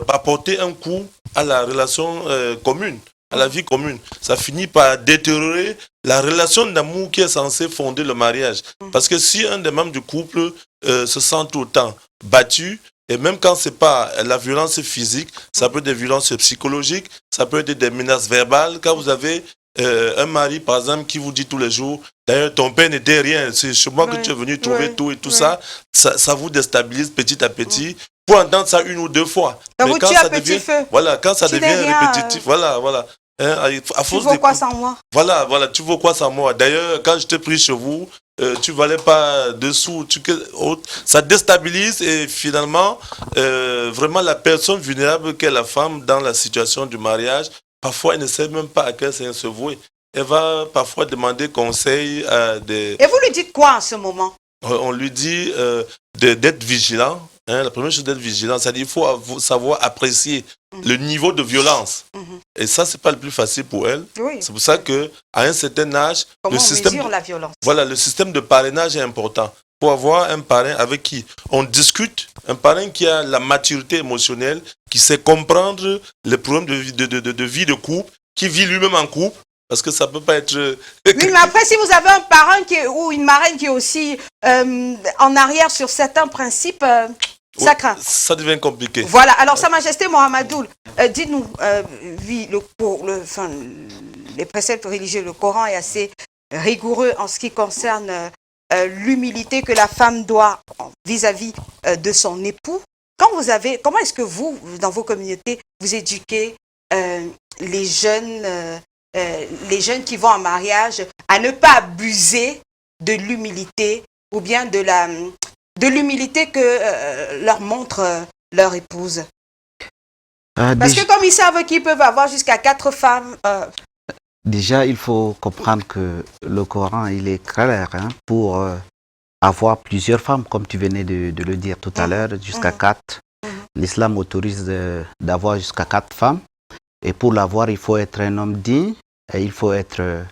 par porter un coup à la relation commune, à la vie commune. Ça finit par détériorer la relation d'amour qui est censée fonder le mariage. Parce que si un des membres du couple se sent tout le temps battu, et même quand c'est pas la violence physique, ça peut être des violences psychologiques, ça peut être des menaces verbales. Quand vous avez un mari, par exemple, qui vous dit tous les jours, d'ailleurs, ton père n'était rien, c'est chez moi que tu es venu trouver tout et tout ça, ça vous déstabilise petit à petit. Pour entendre ça une ou deux fois. Donc, mais quand ça devient, voilà, quand ça tu devient répétitif, voilà. Hein, à tu force vaux quoi sans moi? Voilà, tu vaux quoi sans moi? D'ailleurs, quand je t'ai pris chez vous, tu valais pas dessous, ça déstabilise et finalement, vraiment la personne vulnérable qu'est la femme dans la situation du mariage, parfois elle ne sait même pas à quel sens se vouer. Elle va parfois demander conseil à des... Et vous lui dites quoi en ce moment? On lui dit d'être vigilant. Hein, la première chose d'être vigilant, c'est-à-dire qu'il faut savoir apprécier le niveau de violence. Et ça, c'est pas le plus facile pour elle. Oui. C'est pour ça qu'à un certain âge, Comment le on système, mesure la violence? voilà, le système de parrainage est important. Pour avoir un parrain avec qui on discute, un parrain qui a la maturité émotionnelle, qui sait comprendre les problèmes de vie de couple, qui vit lui-même en couple, Parce que ça peut pas être... Oui, mais après, si vous avez un parrain ou une marraine qui est aussi en arrière sur certains principes, ça craint. Ça devient compliqué. Voilà. Alors, Sa Majesté Mohamedoul, dites-nous, oui, les préceptes religieux, le Coran est assez rigoureux en ce qui concerne l'humilité que la femme doit vis-à-vis de son époux. Comment est-ce que vous, dans vos communautés, vous éduquez les jeunes qui vont en mariage à ne pas abuser de l'humilité ou bien de l'humilité que leur montre leur épouse? Parce que comme ils savent qu'ils peuvent avoir jusqu'à 4 femmes... Déjà, il faut comprendre que le Coran, il est clair pour avoir plusieurs femmes, comme tu venais de le dire tout à l'heure, jusqu'à 4. L'islam autorise d'avoir jusqu'à 4 femmes. Et pour l'avoir, il faut être un homme digne, et il faut être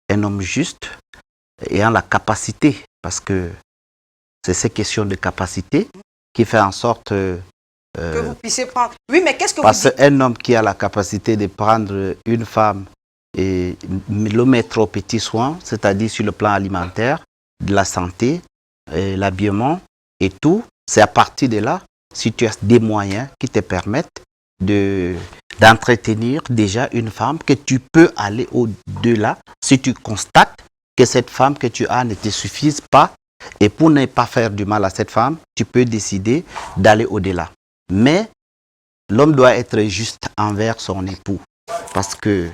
un homme juste, ayant la capacité, parce que c'est ces questions de capacité qui fait en sorte que vous puissiez prendre. Oui, mais qu'est-ce que parce vous dites? qu'un homme qui a la capacité de prendre une femme et le mettre au petit soin, c'est-à-dire sur le plan alimentaire, de la santé, l'habillement et tout, c'est à partir de là, si tu as des moyens qui te permettent d'entretenir déjà une femme, que tu peux aller au-delà si tu constates que cette femme que tu as ne te suffise pas, et pour ne pas faire du mal à cette femme, tu peux décider d'aller au-delà. Mais l'homme doit être juste envers son époux, parce que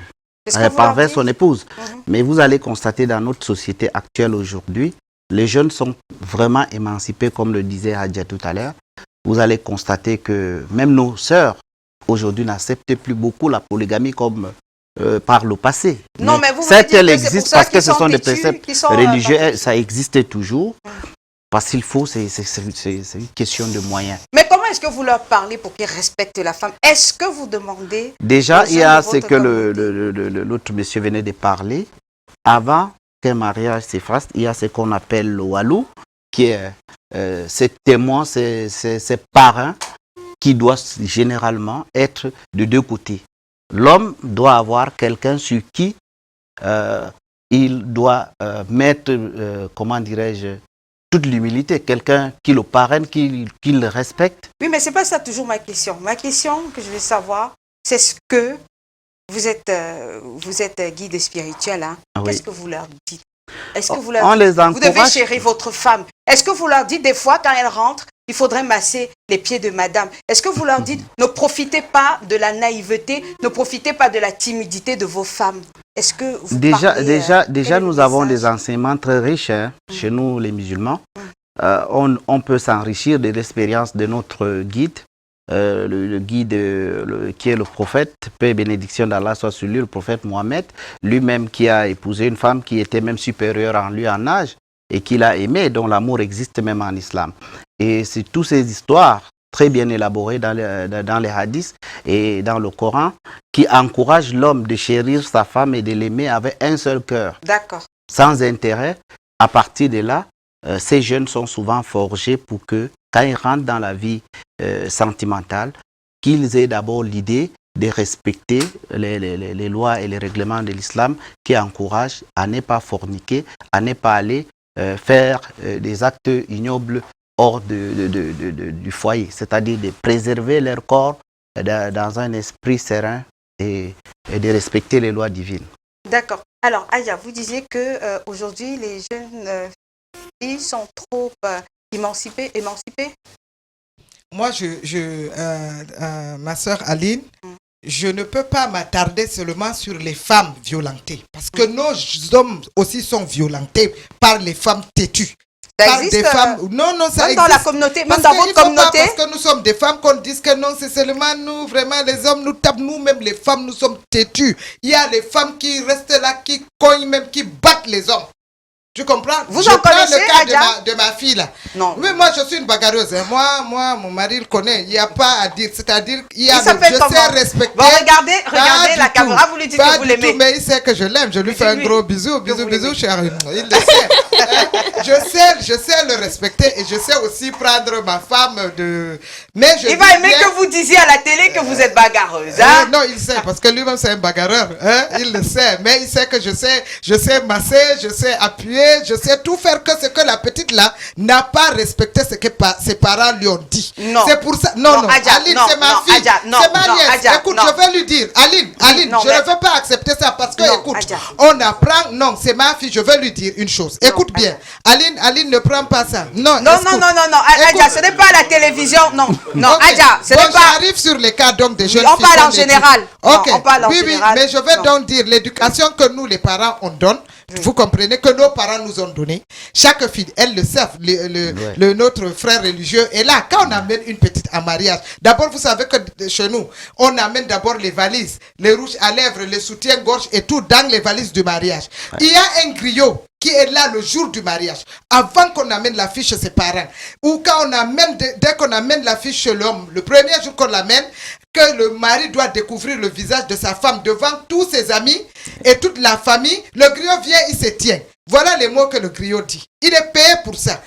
pas envers son épouse. Mais vous allez constater dans notre société actuelle aujourd'hui, les jeunes sont vraiment émancipés, comme le disait Hadja tout à l'heure. Vous allez constater que même nos sœurs, aujourd'hui, n'acceptent plus beaucoup la polygamie comme par le passé. Non, mais vous certes, elle que existe parce que ce sont des préceptes religieux, ça existe toujours. Parce qu'il faut, c'est une question de moyens. Mais comment est-ce que vous leur parlez pour qu'ils respectent la femme? Est-ce que vous demandez... Déjà, il y a ce que l'autre monsieur venait de parler. Avant qu'un mariage se fasse, il y a ce qu'on appelle le walou, qui est ces témoins, ces parrains, qui doivent généralement être de deux côtés. L'homme doit avoir quelqu'un sur qui il doit mettre, comment dirais-je, toute l'humilité, quelqu'un qui le parraine, qui le respecte. Oui, mais ce n'est pas ça toujours ma question. Ma question que je veux savoir, c'est ce que vous êtes guide spirituel. Hein? Oui. Qu'est-ce que vous leur dites? Est-ce que vous leur dites, vous devez chérir votre femme? Est-ce que vous leur dites des fois, quand elle rentre, il faudrait masser les pieds de madame? Est-ce que vous leur dites, ne profitez pas de la naïveté, ne profitez pas de la timidité de vos femmes? Est-ce que vous déjà nous avons des enseignements très riches chez nous les musulmans. On peut s'enrichir de l'expérience de notre guide, le guide qui est le prophète, paix et bénédiction d'Allah soit sur lui, le prophète Mohammed, lui-même qui a épousé une femme qui était même supérieure en lui en âge et qu'il a aimé, dont l'amour existe même en islam. Et c'est toutes ces histoires très bien élaborées dans les hadiths et dans le Coran qui encouragent l'homme de chérir sa femme et de l'aimer avec un seul cœur. D'accord. Sans intérêt. À partir de là, ces jeunes sont souvent forgés pour que, quand ils rentrent dans la vie sentimentale, qu'ils aient d'abord l'idée de respecter les lois et les règlements de l'islam qui encouragent à ne pas forniquer, à ne pas aller faire des actes ignobles hors du foyer, c'est-à-dire de préserver leur corps dans un esprit serein et de respecter les lois divines. D'accord. Alors, Aya, vous disiez que aujourd'hui les jeunes filles sont trop émancipées. Moi, ma sœur Aline, je ne peux pas m'attarder seulement sur les femmes violentées, parce que nos hommes aussi sont violentés par les femmes têtues. Ça existe, non, ça existe. Dans la communauté, même dans votre communauté. Parce que nous sommes des femmes qu'on dise que non, c'est seulement nous, vraiment, les hommes nous tapent, nous-mêmes, les femmes, nous sommes têtues. Il y a les femmes qui restent là, qui cognent même, qui battent les hommes. Tu comprends? Vous je en prends connaissez, le cas Adja? de ma fille là. Non. Oui, moi je suis une bagarreuse. Hein. Moi, mon mari le connaît. Il n'y a pas à dire. C'est-à-dire, il y a. Il s'appelle Je comment? sais respecter. Bon, regardez la caméra. Vous lui dites que vous l'aimez. Mais il sait que je l'aime. Je lui fais un gros bisou, bisou, chérie. Il le sait. Je sais le respecter et je sais aussi prendre ma femme de. Mais je. Il va aimer que vous disiez à la télé que vous êtes bagarreuse. Hein? Non, il sait parce que lui-même c'est un bagarreur. Hein? Il le sait. Mais il sait que je sais masser, je sais appuyer, je sais tout faire que ce que la petite là n'a pas respecté ce que ses parents lui ont dit. Non. C'est pour ça. Non, Adja, Aline, c'est ma fille. C'est ma nièce. Écoute, je vais lui dire. Aline, je ne veux pas accepter ça parce que, écoute, Adja. on apprend. Non, c'est ma fille. Je vais lui dire une chose. Écoute bien. Aline, ne prends pas ça. Non, Adja, ce n'est pas à la télévision. Non, okay. Adja, ce n'est pas. J'arrive sur les cas donc des jeunes on filles. Parle en général. Ok. On parle en général. Mais je vais donc dire l'éducation que nous, les parents, on donne. Vous comprenez que nos parents nous ont donné. Chaque fille, elles le savent. Notre frère religieux est là. Quand on amène une petite en mariage, d'abord, vous savez que chez nous, on amène d'abord les valises, les rouges à lèvres, les soutiens-gorge et tout dans les valises du mariage. Ouais. Il y a un griot qui est là le jour du mariage, avant qu'on amène la fille chez ses parents. Ou quand on amène, dès qu'on amène la fille chez l'homme, le premier jour qu'on l'amène, que le mari doit découvrir le visage de sa femme devant tous ses amis et toute la famille, le griot vient, il se tient. Voilà les mots que le griot dit. Il est payé pour ça.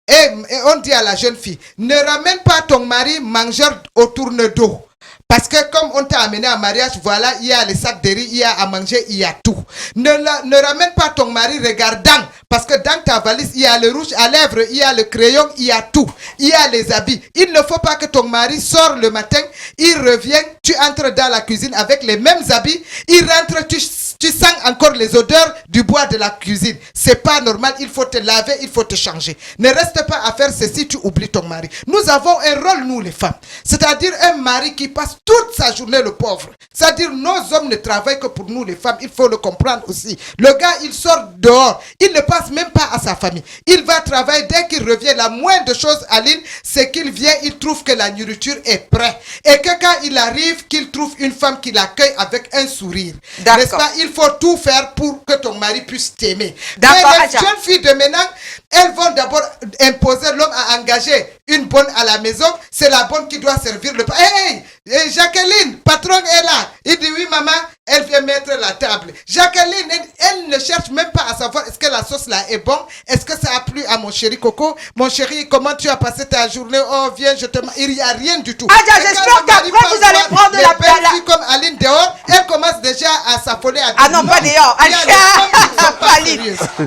Et on dit à la jeune fille, ne ramène pas ton mari mangeur au tourne-dos. Parce que comme on t'a amené en mariage, voilà, il y a les sacs de riz, il y a à manger, il y a tout. Ne ramène pas ton mari regardant. Parce que dans ta valise, il y a le rouge à lèvres, il y a le crayon, il y a tout. Il y a les habits. Il ne faut pas que ton mari sorte le matin, il revient, tu entres dans la cuisine avec les mêmes habits, il rentre, tu sens encore les odeurs du bois de la cuisine. C'est pas normal, il faut te laver, il faut te changer. Ne reste pas à faire ceci, tu oublies ton mari. Nous avons un rôle, nous les femmes. C'est-à-dire un mari qui passe toute sa journée, le pauvre. C'est-à-dire nos hommes ne travaillent que pour nous les femmes, il faut le comprendre aussi. Le gars, il sort dehors, il ne pense même pas à sa famille. Il va travailler, dès qu'il revient, la moindre chose, Aline, c'est qu'il vient, il trouve que la nourriture est prête. Et que quand il arrive, qu'il trouve une femme qui l'accueille avec un sourire. N'est-ce pas? Il faut tout faire pour que ton mari puisse t'aimer. Mais les jeunes filles de maintenant, elles vont d'abord imposer l'homme à engager une bonne à la maison. C'est la bonne qui doit servir le... Hey, Jacqueline, patron est là. Il dit oui maman, elle vient mettre la table. Jacqueline, elle ne cherche même pas à savoir est-ce que la sauce là est bonne. Est-ce que ça a plu à mon chéri Coco? Mon chéri, comment tu as passé ta journée? Oh viens, je te... Il n'y a rien du tout. J'espère qu'après vous allez prendre la belle fille comme Aline dehors, elle commence déjà à s'affoler. Ah non, pas dehors.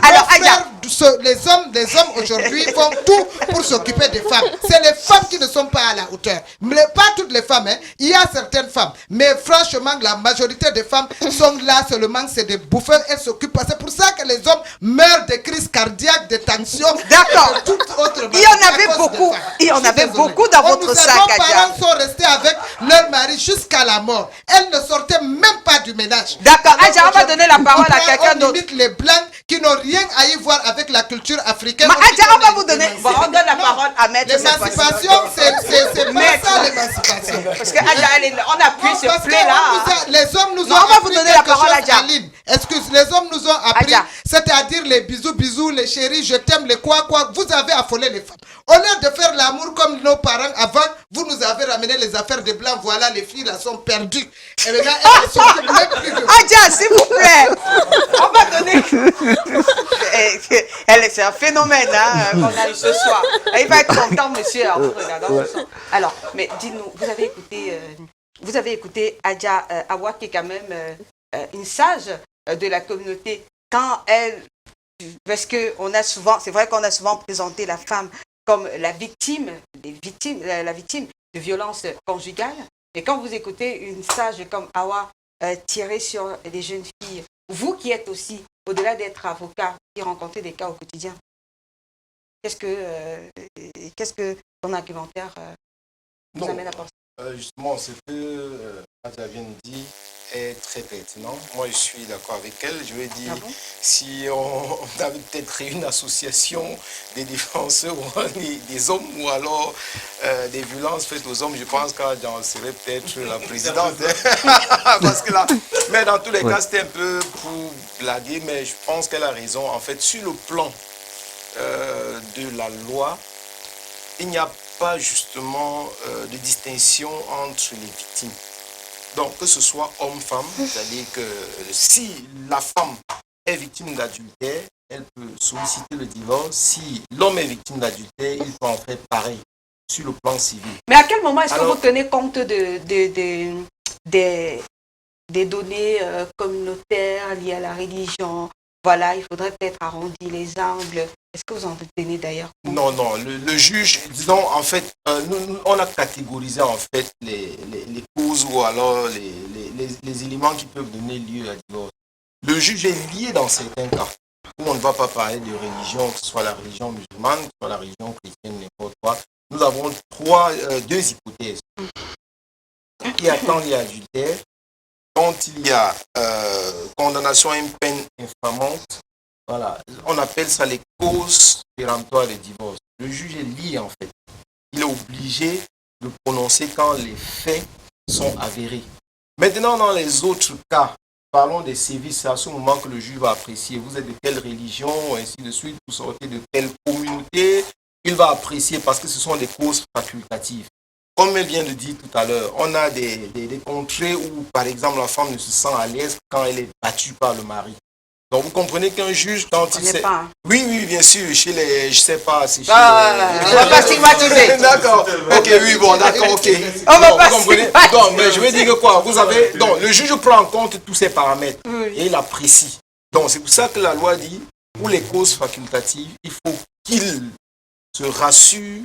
Alors les hommes aujourd'hui font tout pour s'occuper des femmes. C'est les femmes qui ne sont pas à la hauteur. Mais pas toutes les femmes, hein. Il y a certaines femmes. Mais franchement, la majorité des femmes sont là seulement, c'est des bouffeurs. Elles s'occupent pas. C'est pour ça que les hommes meurent de crises cardiaques, de tensions. D'accord. Il y en avait beaucoup. Il y en avait beaucoup dans votre sac. Nos parents sont restés avec leur mari jusqu'à la mort. Elles ne sortaient même pas du ménage. D'accord. On va donner la parole à quelqu'un d'autre. On imite les blancs qui n'ont rien à y voir avec la culture africaine. On va vous donner. Bon, on donne la parole à Maître. L'émancipation, c'est pas ça l'émancipation. Parce que on appuie sur play là. Les hommes nous ont on va vous donner la parole à Adja. Excuse, les hommes nous ont appris, c'est-à-dire les bisous, les chéris, je t'aime, les quoi. Vous avez affolé les femmes. Au lieu de faire l'amour comme nos parents avant, vous nous avez ramené les affaires de blancs. Voilà, les filles là sont perdues. Et maintenant, elles sont même plus de... Adja, s'il vous plaît. On va donner... C'est un phénomène qu'on a eu ce soir. Il va être content, monsieur, en vous regardant ce soir. Alors, mais dites-nous, vous avez écouté Adja Awa, qui est quand même une sage de la communauté. Quand elle... Parce que c'est vrai qu'on a souvent présenté la femme comme la victime de violences conjugales. Et quand vous écoutez une sage comme Awa tirer sur les jeunes filles, vous qui êtes aussi, au-delà d'être avocat, qui rencontrez des cas au quotidien, qu'est-ce que ton argumentaire vous amène à penser? Justement, ce que Adja vient de dire est très pertinent. Moi, je suis d'accord avec elle. Je veux dire, Ah bon? si on avait peut-être une association des défenseurs des hommes ou alors des violences faites aux hommes, je pense qu'elle serait peut-être la présidente. Parce que là, mais dans tous les cas, c'était un peu pour blaguer, mais je pense qu'elle a raison. En fait, sur le plan de la loi, il n'y a pas justement de distinction entre les victimes. Donc, que ce soit homme-femme, c'est-à-dire que si la femme est victime d'adultère, elle peut solliciter le divorce. Si l'homme est victime d'adultère, il peut en faire pareil sur le plan civil. Mais à quel moment est-ce que vous tenez compte des données communautaires liées à la religion? Voilà, il faudrait peut-être arrondir les angles. Est-ce que vous en tenez d'ailleurs compte? Non, non, le juge, disons, en fait, on a catégorisé en fait les causes ou alors les éléments qui peuvent donner lieu à divorce. Le juge est lié dans certains cas, où on ne va pas parler de religion, que ce soit la religion musulmane, que ce soit la religion chrétienne, n'importe quoi. Nous avons deux hypothèses. Il y a quand il y a adultère, quand il y a condamnation à une peine infamante, voilà, on appelle ça les causes péremptoires de divorce. Le juge est lié en fait. Il est obligé de prononcer quand les faits sont avérés. Maintenant, dans les autres cas, parlons des sévices, c'est à ce moment que le juge va apprécier. Vous êtes de quelle religion, ainsi de suite, vous sortez de quelle communauté. Il va apprécier parce que ce sont des causes facultatives. Comme elle vient de dire tout à l'heure, on a des contrées où, par exemple, la femme ne se sent à l'aise quand elle est battue par le mari. Donc, vous comprenez qu'un juge, quand il sait... Pas. Oui, oui, bien sûr, chez les... Je sais pas, c'est chez on va pas stigmatiser. D'accord, ok, oui, bon, d'accord, ok. On va donc, pas vous comprenez? Donc, mais je veux dire que quoi, vous avez... Donc, le juge prend en compte tous ces paramètres et il apprécie. Donc, c'est pour ça que la loi dit, pour les causes facultatives, il faut qu'il se rassure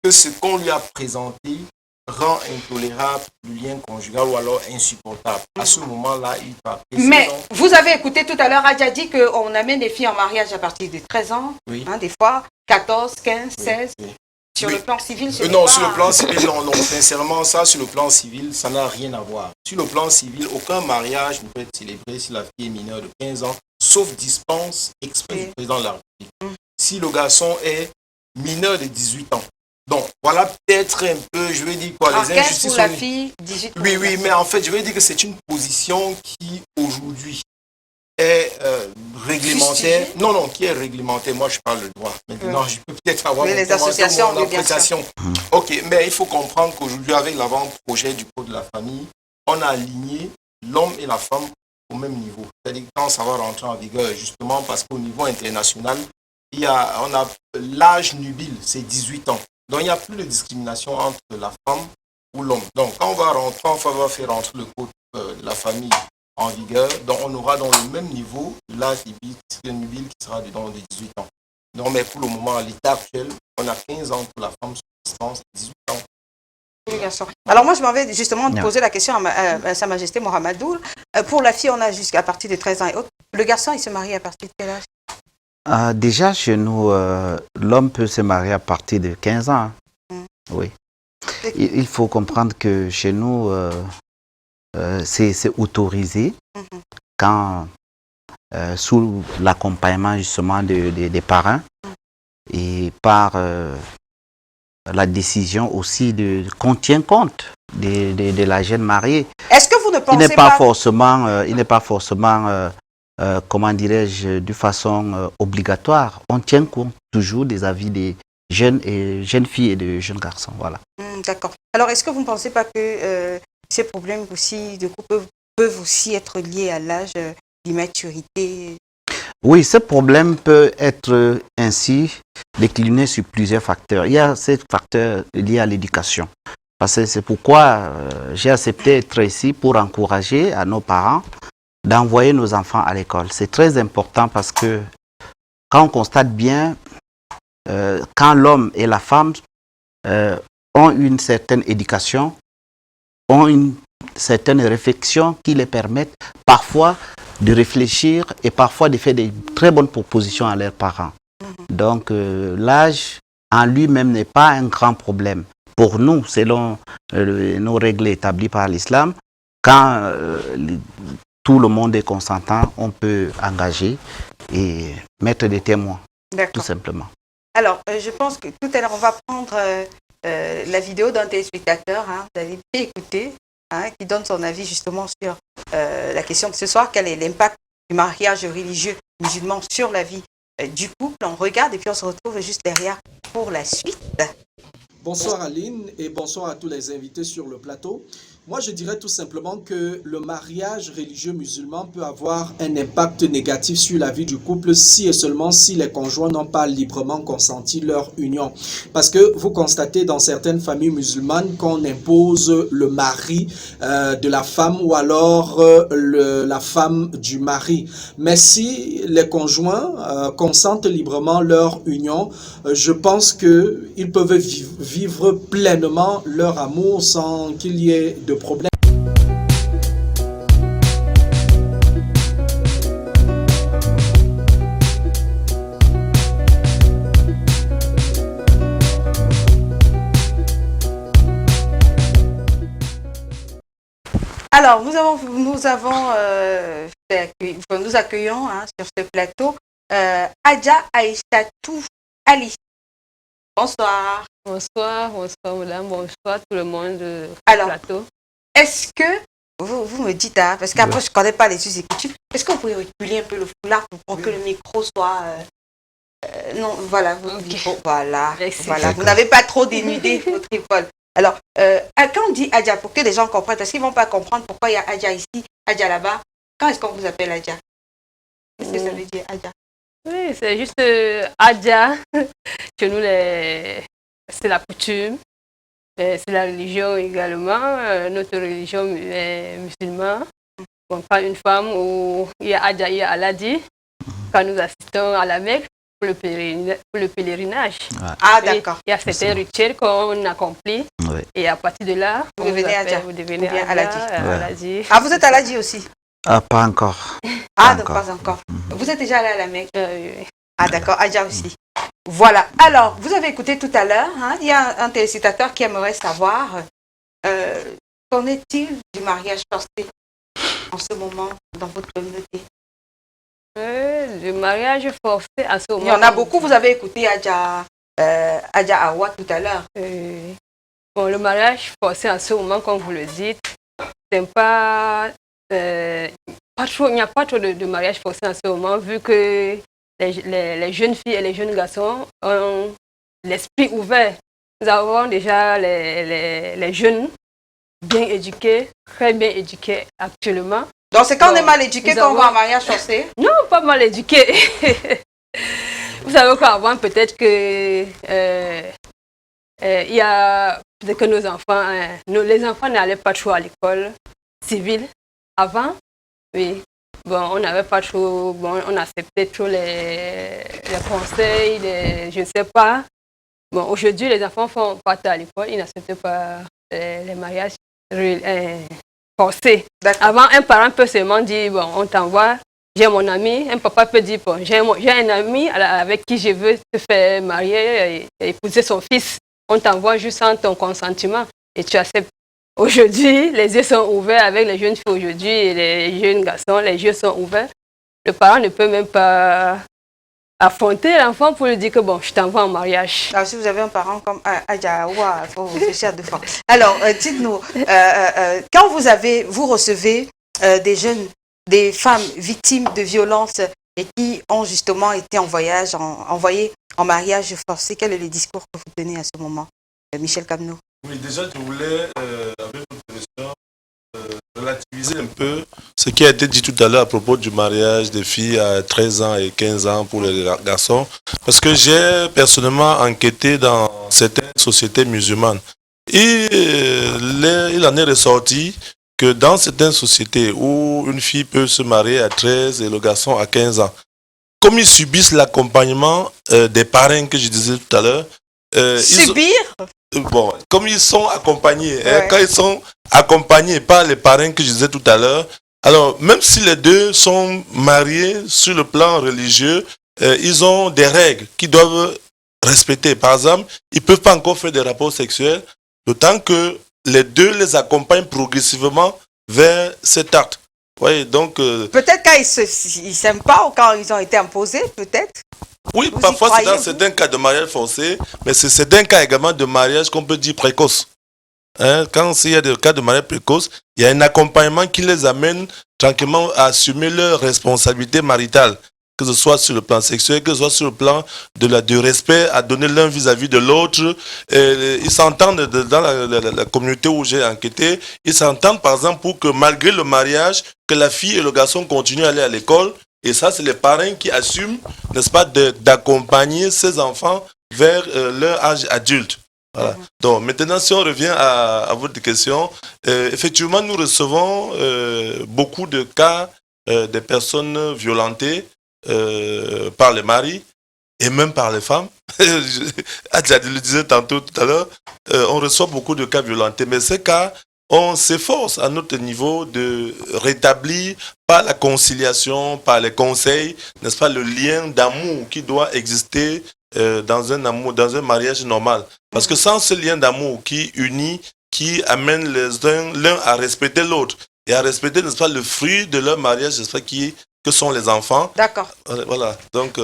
que ce qu'on lui a présenté rend intolérable le lien conjugal ou alors insupportable. À ce moment-là, il va apprécier. Mais vous avez écouté tout à l'heure, Adja dit qu'on amène les filles en mariage à partir de 13 ans, oui. Hein, des fois 14, 15, 16. Oui. Sur le plan civil, non, sur le plan civil, non, sincèrement, ça, sur le plan civil, ça n'a rien à voir. Sur le plan civil, aucun mariage ne peut être célébré si la fille est mineure de 15 ans, sauf dispense exprès du président de la République. Si le garçon est mineur de 18 ans. Donc, voilà peut-être un peu, je vais dire quoi, les injustices. Pour la fille, 18 ans. Oui, oui, mais en fait, je vais dire que c'est une position qui, aujourd'hui, est réglementaire. Non, non, qui est réglementaire. Moi, je parle le droit. Maintenant, je peux peut-être avoir les associations, mon appréciation. Ok, mais il faut comprendre qu'aujourd'hui, avec l'avant-projet du Code de la famille, on a aligné l'homme et la femme au même niveau. C'est-à-dire quand ça va rentrer en vigueur, justement, parce qu'au niveau international, on a l'âge nubile, c'est 18 ans. Donc, il n'y a plus de discrimination entre la femme ou l'homme. Donc, quand on va faire rentrer le Code de la famille en vigueur, donc on aura dans le même niveau l'âge nubile qui sera dedans de 18 ans. Non, mais pour le moment, à l'état actuel, on a 15 ans pour la femme sur distance, 18 ans. Alors moi, je m'en vais justement poser la question à Sa Majesté Mohamedoul. Pour la fille, on a jusqu'à partir de 13 ans et autres. Le garçon, il se marie à partir de quel âge? Déjà, chez nous, l'homme peut se marier à partir de 15 ans. Oui. Il faut comprendre que chez nous, c'est autorisé quand, sous l'accompagnement justement des parents et par la décision aussi qu'on tient compte de la jeune mariée. Est-ce que vous ne pensez il n'est pas forcément comment dirais-je, de façon obligatoire. On tient compte toujours des avis des jeunes filles et de jeunes garçons. Voilà. D'accord. Alors, est-ce que vous ne pensez pas que ces problèmes aussi de couple peuvent aussi être liés à l'âge d'immaturité? Oui, ce problème peut être ainsi décliné sur plusieurs facteurs. Il y a ces facteurs liés à l'éducation. Parce que c'est pourquoi j'ai accepté d'être ici pour encourager à nos parents d'envoyer nos enfants à l'école. C'est très important parce que quand on constate bien, quand l'homme et la femme ont une certaine éducation, ont une certaine réflexion qui les permettent parfois de réfléchir et parfois de faire des très bonnes propositions à leurs parents. Donc l'âge en lui-même n'est pas un grand problème. Pour nous, selon nos règles établies par l'islam, quand tout le monde est consentant, on peut engager et mettre des témoins, tout simplement. Alors, je pense que tout à l'heure, on va prendre la vidéo d'un téléspectateur, vous allez écouter, qui donne son avis justement sur la question de ce soir, quel est l'impact du mariage religieux musulman sur la vie du couple. On regarde et puis on se retrouve juste derrière pour la suite. Bonsoir Aline et bonsoir à tous les invités sur le plateau. Moi, je dirais tout simplement que le mariage religieux musulman peut avoir un impact négatif sur la vie du couple si et seulement si les conjoints n'ont pas librement consenti leur union. Parce que vous constatez dans certaines familles musulmanes qu'on impose le mari de la femme ou alors la femme du mari. Mais si les conjoints consentent librement leur union, je pense qu'ils peuvent vivre pleinement leur amour sans qu'il y ait de problème. Alors, nous accueillons sur ce plateau Adja Aïchatou Ali. Bonsoir. Bonsoir madame, bonsoir tout le monde du plateau. Est-ce que, vous me dites, parce qu'après je ne connais pas les us et coutumes, est-ce que vous pouvez reculer un peu le foulard pour que le micro soit... non, voilà, voilà, vous n'avez pas trop dénudé votre épaule. Alors, quand on dit Adja, pour que les gens comprennent, parce qu'ils ne vont pas comprendre pourquoi il y a Adja ici, Adja là-bas, quand est-ce qu'on vous appelle Adja? Qu'est-ce que ça veut dire Adja? Oui, c'est juste Adja. Chez nous, c'est la coutume, c'est la religion également. Notre religion est musulmane. On prend une femme où il y a Adja, il y a Aladi. Quand nous assistons à la Mecque pour le pèlerinage. Ah, d'accord. Il y a certains rituels qu'on accomplit. Oui. Et à partir de là, vous devenez Adja. Vous devenez Aladi. Ah, vous êtes Aladi aussi? Ah, pas encore. Ah, pas encore. Vous êtes déjà allé à la Mecque? Oui. Ah, d'accord, Adja aussi. Voilà. Alors, vous avez écouté tout à l'heure, il y a un téléspectateur qui aimerait savoir qu'en est-il du mariage forcé en ce moment dans votre communauté? Le mariage forcé à ce moment. Il y en a beaucoup, vous avez écouté Adja Awa tout à l'heure. Bon, le mariage forcé à ce moment, comme vous le dites, c'est pas... il n'y a pas trop de mariage forcé en ce moment, vu que les jeunes filles et les jeunes garçons ont l'esprit ouvert. Nous avons déjà les jeunes bien éduqués, très bien éduqués actuellement. Donc c'est quand on est mal éduqué qu'on va en mariage forcé? Non, pas mal éduqué. Vous savez qu'avant, peut-être que il y a peut-être que nos enfants, les enfants n'allaient pas trop à l'école civile. Avant, oui, bon, on n'avait pas trop, bon, on acceptait trop les conseils, je ne sais pas. Bon, aujourd'hui, les enfants partent à l'école, ils n'acceptent pas les mariages forcés. Avant, un parent peut seulement dire, bon, on t'envoie, j'ai mon ami, un papa peut dire, bon, j'ai un ami avec qui je veux te faire marier et épouser son fils. On t'envoie juste sans ton consentement et tu acceptes. Aujourd'hui, les yeux sont ouverts avec les jeunes filles aujourd'hui et les jeunes garçons, les yeux sont ouverts. Le parent ne peut même pas affronter l'enfant pour lui dire que bon, je t'envoie en mariage. Alors, si vous avez un parent comme Adja, il faut réfléchir à deux fois. Alors, dites-nous, quand vous recevez des femmes victimes de violences et qui ont justement été envoyées en mariage forcé, quel est le discours que vous tenez à ce moment, Michel Camneau? Oui, déjà, je voulais, avec votre question, relativiser un peu ce qui a été dit tout à l'heure à propos du mariage des filles à 13 ans et 15 ans pour les garçons. Parce que j'ai personnellement enquêté dans certaines sociétés musulmanes. Et il en est ressorti que dans certaines sociétés où une fille peut se marier à 13 et le garçon à 15 ans, comme ils subissent l'accompagnement des parrains que je disais tout à l'heure, bon, comme ils sont accompagnés, quand ils sont accompagnés par les parrains que je disais tout à l'heure, alors même si les deux sont mariés sur le plan religieux, ils ont des règles qu'ils doivent respecter. Par exemple, ils ne peuvent pas encore faire des rapports sexuels, d'autant que les deux les accompagnent progressivement vers cet acte. Oui, donc... peut-être quand ils ne s'aiment pas ou quand ils ont été imposés, peut-être. Oui, Vous parfois c'est dans croyez, certains cas de mariage forcé, mais c'est certains cas également de mariage qu'on peut dire précoce. Hein, quand il y a des cas de mariage précoce, il y a un accompagnement qui les amène tranquillement à assumer leurs responsabilités maritales, que ce soit sur le plan sexuel, que ce soit sur le plan du respect à donner l'un vis-à-vis de l'autre. Ils s'entendent dans la communauté où j'ai enquêté, ils s'entendent par exemple pour que malgré le mariage, que la fille et le garçon continuent à aller à l'école. Et ça, c'est les parents qui assument, n'est-ce pas, d'accompagner ces enfants vers leur âge adulte. Voilà. Donc maintenant, si on revient à votre question, effectivement, nous recevons beaucoup de cas de personnes violentées par les maris et même par les femmes. Adja le disait tantôt tout à l'heure, on reçoit beaucoup de cas violentés, mais ces cas, on s'efforce à notre niveau de rétablir par la conciliation, par les conseils, n'est-ce pas, le lien d'amour qui doit exister dans un amour, dans un mariage normal. Parce que sans ce lien d'amour qui unit, qui amène l'un à respecter l'autre et à respecter, n'est-ce pas, le fruit de leur mariage, n'est-ce pas, que sont les enfants. D'accord. Voilà, donc...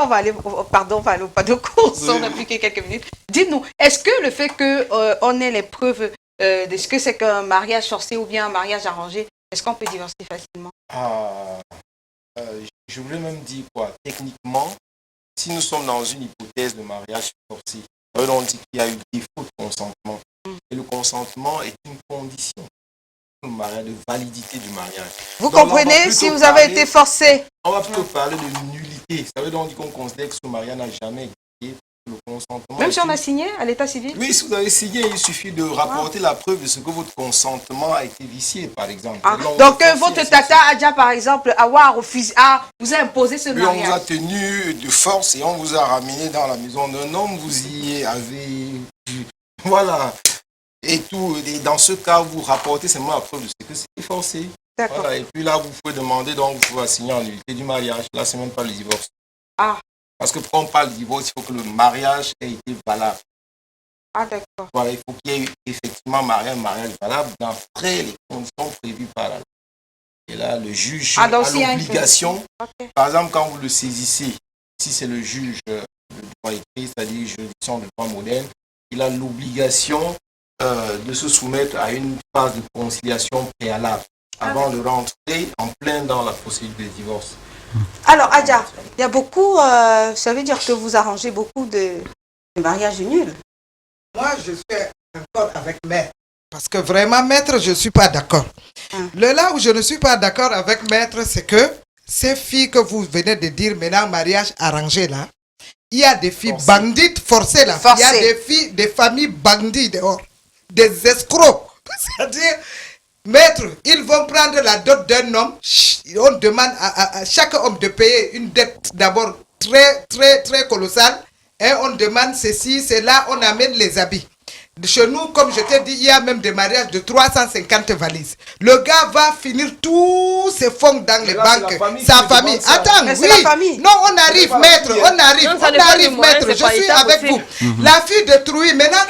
on va aller au pas de course, on a plus que quelques minutes. Dites-nous, est-ce que le fait qu'on ait les preuves de ce que c'est qu'un mariage forcé ou bien un mariage arrangé, est-ce qu'on peut divorcer facilement? Je voulais même dire quoi, techniquement, si nous sommes dans une hypothèse de mariage forcé, on dit qu'il y a eu défaut de consentement. Et le consentement est une condition de validité du mariage. Vous comprenez, si vous avez été forcé. On va plutôt parler de nullité. Ça veut donc dire qu'on considère que ce mariage n'a jamais existé. Le consentement. Même si on a signé à l'état civil? Oui, si vous avez signé, il suffit de rapporter la preuve de ce que votre consentement a été vicié, par exemple. Donc votre tata Adja, par exemple, vous a imposé ce mariage. On vous a tenu de force et on vous a ramené dans la maison d'un homme, vous y avez... Voilà. Et tout. Et dans ce cas, vous rapportez seulement la preuve de ce que c'est forcé. D'accord. Voilà. Et puis là, vous pouvez demander, donc vous pouvez signer en nullité du mariage. Là, c'est même pas le divorce. Parce que quand on parle de divorce, il faut que le mariage ait été valable. D'accord. Voilà, il faut qu'il y ait effectivement un mariage valable d'après les conditions prévues par la loi. Et là, le juge a l'obligation, par exemple, quand vous le saisissez, si c'est le juge de droit écrit, c'est-à-dire juridiction de droit moderne, il a l'obligation de se soumettre à une phase de conciliation préalable avant de rentrer en plein dans la procédure de divorce. Alors, Adja, il y a beaucoup, ça veut dire que vous arrangez beaucoup de mariages nuls. Moi, je suis d'accord avec Maître. Parce que vraiment, Maître, je ne suis pas d'accord. Là où je ne suis pas d'accord avec Maître, c'est que ces filles que vous venez de dire, maintenant, mariage arrangé là, il y a des filles bandites forcées là. Il y a des filles, des familles bandites dehors. Des escrocs. C'est-à-dire... Maître, ils vont prendre la dot d'un homme. On demande à chaque homme de payer une dette d'abord très, très, très colossale. Et on demande ceci, cela, on amène les habits. Chez nous, comme je t'ai dit, il y a même des mariages de 350 valises. Le gars va finir tous ses fonds dans les banques. Sa famille. Attends, oui. Non, on arrive, Maître. On arrive, Maître. Je suis avec vous. La fille de Trouy, maintenant,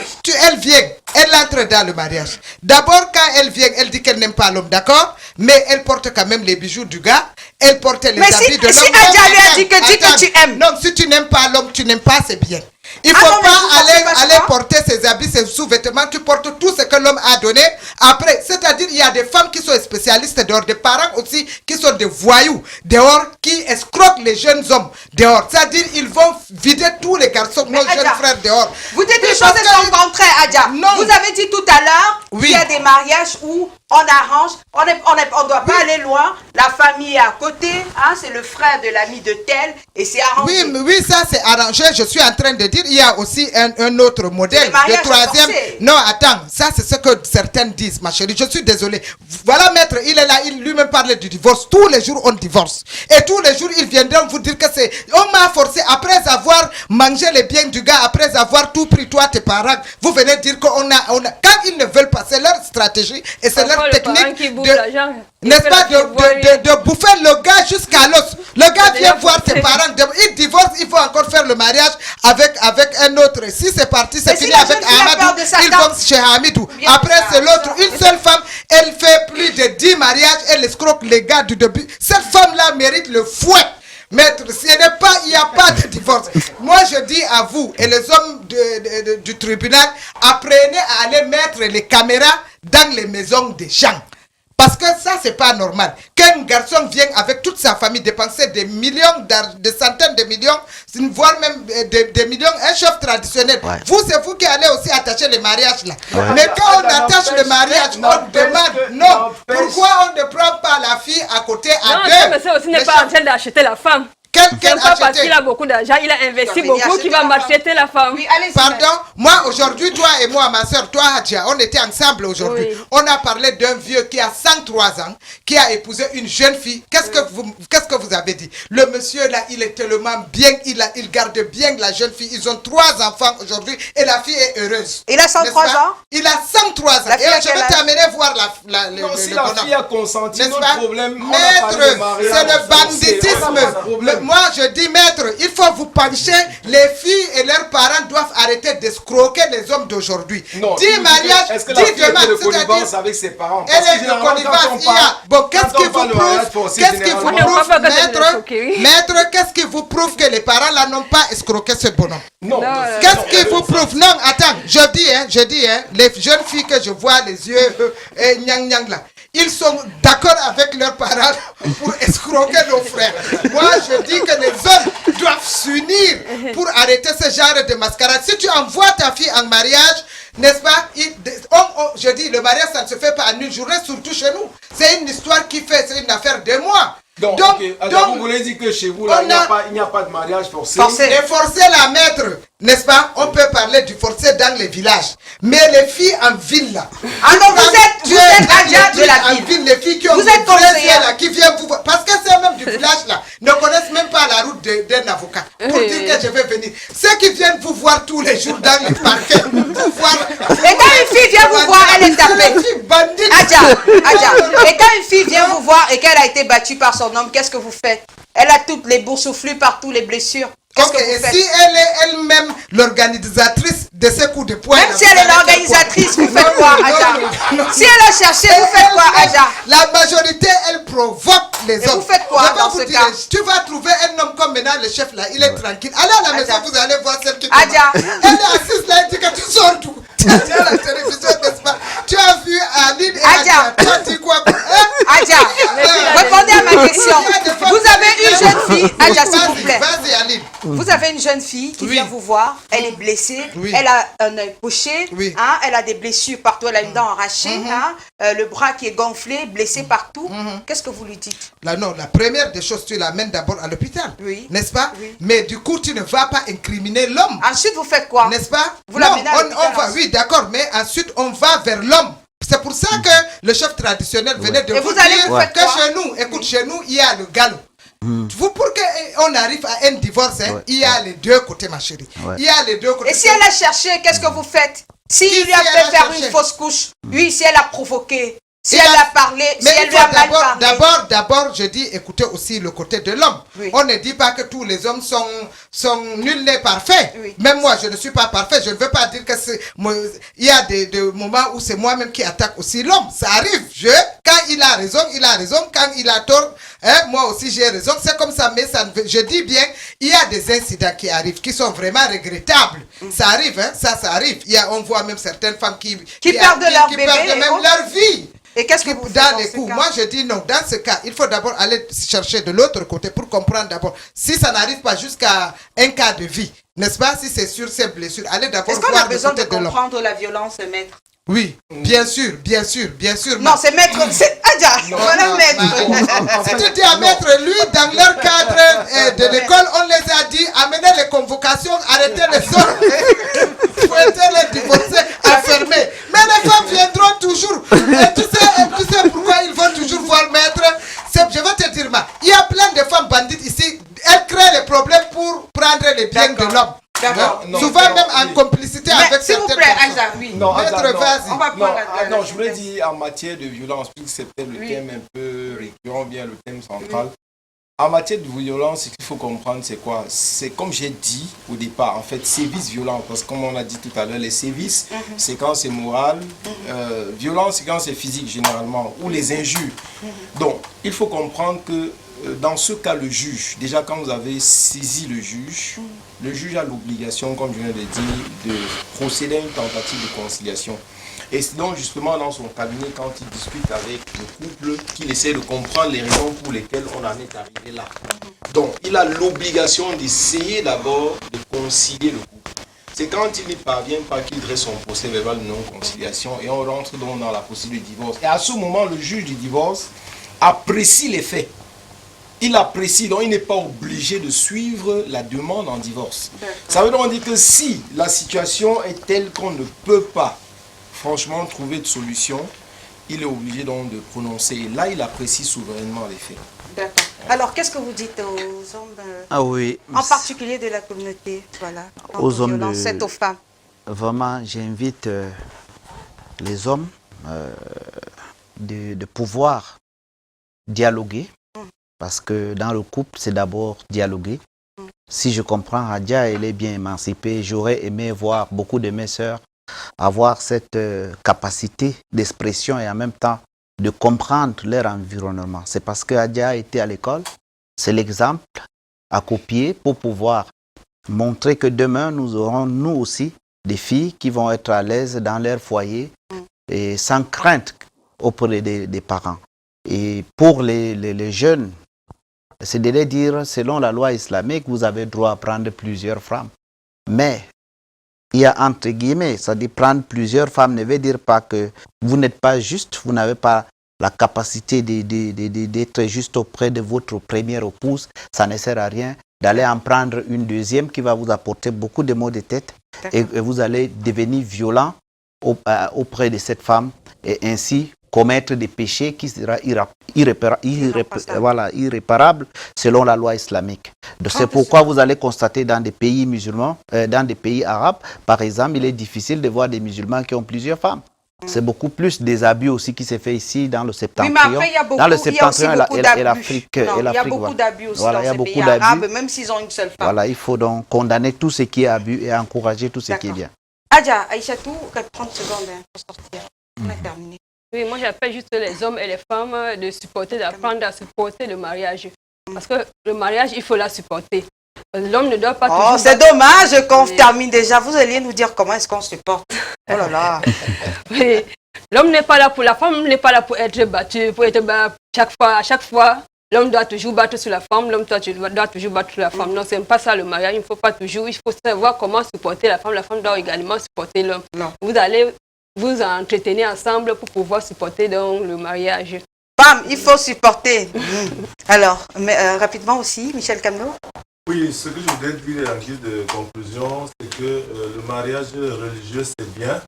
elle vient. Elle entre dans le mariage. D'abord, quand elle vient, elle dit qu'elle n'aime pas l'homme, d'accord? Mais elle porte quand même les bijoux du gars. Elle porte les habits de l'homme. Si Adja lui a dit que tu aimes. Non, si tu n'aimes pas l'homme, tu n'aimes pas, c'est bien. Il ne faut pas aller porter ses habits, ses sous-vêtements. Tu portes tout ce que l'homme a donné. Après, c'est-à-dire, il y a des femmes qui sont spécialistes dehors, des parents aussi qui sont des voyous dehors, qui escroquent les jeunes hommes dehors. C'est-à-dire, ils vont vider tous les garçons, nos jeunes frères dehors. Vous dites des choses sans contraire, Adja. Non. Vous avez dit tout à l'heure qu'il y a des mariages où on arrange, on ne doit pas aller loin. La famille est à côté, hein, c'est le frère de l'ami de tel, et c'est arrangé. Oui, ça c'est arrangé. Je suis en train de dire, il y a aussi un autre modèle de troisième. Forcé. Non, attends, ça c'est ce que certaines disent, ma chérie. Je suis désolée. Voilà, Maître, il est là, il lui-même parle du divorce. Tous les jours, on divorce. Et tous les jours, ils viendront vous dire que c'est... On m'a forcé, après avoir mangé les biens du gars, après avoir tout pris, toi, tes parents, vous venez dire qu'on a... Quand ils ne veulent pas, c'est leur stratégie et c'est leur technique de, n'est-ce pas, de bouffer le gars jusqu'à l'os. Le gars vient voir ses parents, il divorce, il faut encore faire le mariage avec un autre. Si c'est parti, c'est fini avec Amadou, ils vont chez Hamidou. Après, c'est l'autre. Une seule femme, elle fait plus de 10 mariages, elle escroque les gars du début. Cette femme-là mérite le fouet. Maître, il n'y a pas de divorce. Moi, je dis à vous et les hommes du tribunal, apprenez à aller mettre les caméras dans les maisons des gens. Parce que ça, c'est pas normal. Qu'un garçon vienne avec toute sa famille dépenser des millions, des centaines de millions, voire même des millions, un chef traditionnel. Ouais. C'est vous qui allez aussi attacher les mariages là. Ouais. Mais quand on attache le mariage, on demande non. Pourquoi on ne prend pas la fille à côté à deux? Non, mais ça aussi n'est pas en train d'acheter la femme. Quelqu'un pas parce qu'il a beaucoup d'argent, il a investi beaucoup, qui va m'acheter la femme. Oui, pardon, moi aujourd'hui, toi et moi, ma soeur, toi Hadja, on était ensemble aujourd'hui. Oui. On a parlé d'un vieux qui a 103 ans, qui a épousé une jeune fille. Qu'est-ce que vous avez dit? Le monsieur là, il est tellement bien, il garde bien la jeune fille. Ils ont 3 enfants aujourd'hui et la fille est heureuse. Il a 103 ans? Il a 103 ans. Et je vais t'amener voir si la fille a consenti, notre problème, maître, c'est le banditisme. Moi, je dis, maître, il faut vous pencher. Les filles et leurs parents doivent arrêter d'escroquer les hommes d'aujourd'hui. 10 mariages, 10 demandes. Elle est de connivence avec ses parents. Elle est de connivence. Bon, qu'est-ce qui vous prouve? Qu'est-ce qui vous prouve, maître? Qu'est-ce qui vous prouve que les parents là n'ont pas escroqué ce bonhomme? Non. Qu'est-ce qui vous prouve? Non, attends, je dis, les jeunes filles que je vois, les yeux nyang là, ils sont d'accord avec leurs parents pour escroquer nos frères. Moi, je dis que les hommes doivent s'unir pour arrêter ce genre de mascarade. Si tu envoies ta fille en mariage, n'est-ce pas? Je dis, le mariage, ça ne se fait pas en une journée, surtout chez nous. C'est une histoire c'est une affaire de mois. Donc, vous voulez dire que chez vous, là, il n'y a pas de mariage forcé. Et forcer la maître, n'est-ce pas? On peut parler du forcé dans les villages. Mais les filles en ville, là. Ah non, vous êtes Hadja de la ville. Les filles qui ont vous êtes là, qui viennent vous voir. Parce que c'est même du village, là, ne connaissent même pas la route d'un avocat. Pour dire que je vais venir. Ceux qui viennent vous voir tous les jours dans les parquets, vous voir. Et quand une fille vient vous voir, elle est tapée. Hadja. Et quand une fille vient vous voir et qu'elle a été battue par son homme, qu'est-ce que vous faites? Elle a toutes les boursouflures partout, les blessures. Et si elle est elle-même l'organisatrice de ces coups de poing, même si elle est l'organisatrice, vous faites quoi, Hadja? Si elle a cherché, vous faites quoi, Hadja? La majorité, elle provoque les hommes. Vous faites quoi dans ce cas? Tu vas trouver un homme comme maintenant, le chef là, il est tranquille. Allez à la maison, vous allez voir celle qui Hadja. Elle est assise là, elle dit que tu sors d'où? Tu as la télévision, n'est-ce pas? Tu as vu Aline et Hadja. Tu as dit quoi? Hadja, répondez à ma question. Vous avez une jeune fille, Hadja, s'il vous plaît. Vas-y, Aline. Vous avez une jeune fille qui vient vous voir, elle est blessée, elle a un œil poché, elle a des blessures partout, elle a une dent arrachée, le bras qui est gonflé, blessé partout. Qu'est-ce que vous lui dites? La première des choses, tu l'amènes d'abord à l'hôpital, n'est-ce pas? Mais du coup, tu ne vas pas incriminer l'homme. Ensuite, vous faites quoi? N'est-ce pas? Vous l'amenez à l'hôpital. Oui, d'accord, mais ensuite, on va vers l'homme. C'est pour ça que le chef traditionnel venait de vous dire que chez nous, écoute, chez nous, il y a le galop. Pour qu'on arrive à un divorce, il y a les deux côtés, ma chérie. Il y a les deux côtés. Et si elle a cherché, qu'est-ce que vous faites? S'il lui a fait faire une fausse couche, si elle a provoqué, si elle a parlé, si elle lui a mal parlé. D'abord, je dis, écoutez aussi le côté de l'homme. On ne dit pas que tous les hommes sont nuls et parfaits. Même moi, je ne suis pas parfait. Je ne veux pas dire que il y a des moments où c'est moi-même qui attaque aussi l'homme. Ça arrive. Quand il a raison, il a raison. Quand il a tort, moi aussi j'ai raison. C'est comme ça, mais je dis bien, il y a des incidents qui arrivent, qui sont vraiment regrettables. Ça arrive, ça arrive. On voit même certaines femmes qui perdent leur bébé, même leur vie. Et qu'est-ce que vous faites dans les coups? Moi, je dis non. Dans ce cas, il faut d'abord aller chercher de l'autre côté pour comprendre d'abord. Si ça n'arrive pas jusqu'à un cas de vie, n'est-ce pas? Si c'est sur ces blessures, allez d'abord voir. Est-ce qu'on a besoin de comprendre la violence, maître? Oui, bien sûr. Non, c'est maître, c'est Hadja. Voilà, maître. Si tu dis à maître, lui, dans leur cadre de l'école, on les a dit, amenez les convocations, arrêtez les hommes, fouettez les divorcés, enfermés. Mais les femmes viendront toujours. Et tu sais pourquoi ils vont toujours voir maître? Je vais te dire, il y a plein de femmes bandites ici. Elles créent les problèmes pour prendre les biens de l'homme. Souvent même en complicité avec certaines personnes. S'il vous plaît, Hadja, Non, Maître, non, vas-y. On va non, prendre non, je voulais dire en matière de violence, puisque c'est peut-être le thème un peu récurrent, bien le thème central. En matière de violence, ce qu'il faut comprendre, c'est quoi? C'est comme j'ai dit au départ, en fait, sévices violents. Parce que comme on a dit tout à l'heure, les sévices, c'est quand c'est moral. Violence, c'est quand c'est physique, généralement. Ou les injures. Donc, il faut comprendre que dans ce cas, le juge, déjà quand vous avez saisi le juge a l'obligation, comme je viens de dire, de procéder à une tentative de conciliation. Et c'est donc justement dans son cabinet, quand il discute avec le couple, qu'il essaie de comprendre les raisons pour lesquelles on en est arrivé là. Donc, il a l'obligation d'essayer d'abord de concilier le couple. C'est quand il n'y parvient pas qu'il dresse son procès verbal de non-conciliation et on rentre donc dans la procédure de divorce. Et à ce moment, le juge du divorce apprécie les faits. Il apprécie, donc il n'est pas obligé de suivre la demande en divorce. Ça veut donc dire que si la situation est telle qu'on ne peut pas franchement trouver de solution, il est obligé donc de prononcer. Et là, il apprécie souverainement les faits. D'accord. Alors, qu'est-ce que vous dites aux hommes, Ah oui. en particulier de la communauté, voilà, Aux hommes violence, aux femmes? Vraiment, j'invite les hommes de pouvoir dialoguer, parce que dans le couple, c'est d'abord dialoguer. Si je comprends, Hadia, elle est bien émancipée. J'aurais aimé voir beaucoup de mes sœurs avoir cette capacité d'expression et en même temps de comprendre leur environnement. C'est parce que Hadia a été à l'école, c'est l'exemple à copier pour pouvoir montrer que demain, nous aurons, nous aussi, des filles qui vont être à l'aise dans leur foyer et sans crainte auprès des parents. Et pour les jeunes, c'est de les dire, selon la loi islamique, vous avez droit à prendre plusieurs femmes. Mais il y a entre guillemets, ça dit prendre plusieurs femmes ne veut dire pas que vous n'êtes pas juste, vous n'avez pas la capacité d'être juste auprès de votre première épouse. Ça ne sert à rien d'aller en prendre une deuxième qui va vous apporter beaucoup de maux de tête et vous allez devenir violent auprès de cette femme et ainsi commettre des péchés qui sera irréparable selon la loi islamique. C'est pourquoi vous allez constater dans des pays musulmans, dans des pays arabes, par exemple, il est difficile de voir des musulmans qui ont plusieurs femmes. C'est beaucoup plus des abus aussi qui se fait ici dans le septentrion. Oui, mais après, il y a beaucoup, et l'Afrique. Il y a beaucoup d'abus aussi dans ces pays arabes, même s'ils ont une seule femme. Voilà, il faut donc condamner tout ce qui est abus et encourager tout ce qui est bien. Adja, Aïchatou, 30 secondes pour sortir. On a terminé. Oui, moi j'appelle juste les hommes et les femmes de supporter, d'apprendre à supporter le mariage. Parce que le mariage, il faut la supporter. L'homme ne doit pas toujours... Oh, c'est dommage qu'on termine déjà. Vous alliez nous dire comment est-ce qu'on supporte. Oh là là. Oui. L'homme n'est pas là pour... La femme n'est pas là pour être battue, pour être battue à chaque fois. L'homme doit toujours battre sur la femme, l'homme doit toujours battre sur la femme. Non, c'est pas ça le mariage. Il ne faut pas toujours... Il faut savoir comment supporter la femme doit également supporter l'homme. Vous allez vous entretenir ensemble pour pouvoir supporter donc le mariage. Bam, il faut supporter. Alors, rapidement aussi, Michel Camneau. Oui, ce que je voudrais dire en guise de conclusion, c'est que le mariage religieux, c'est bien,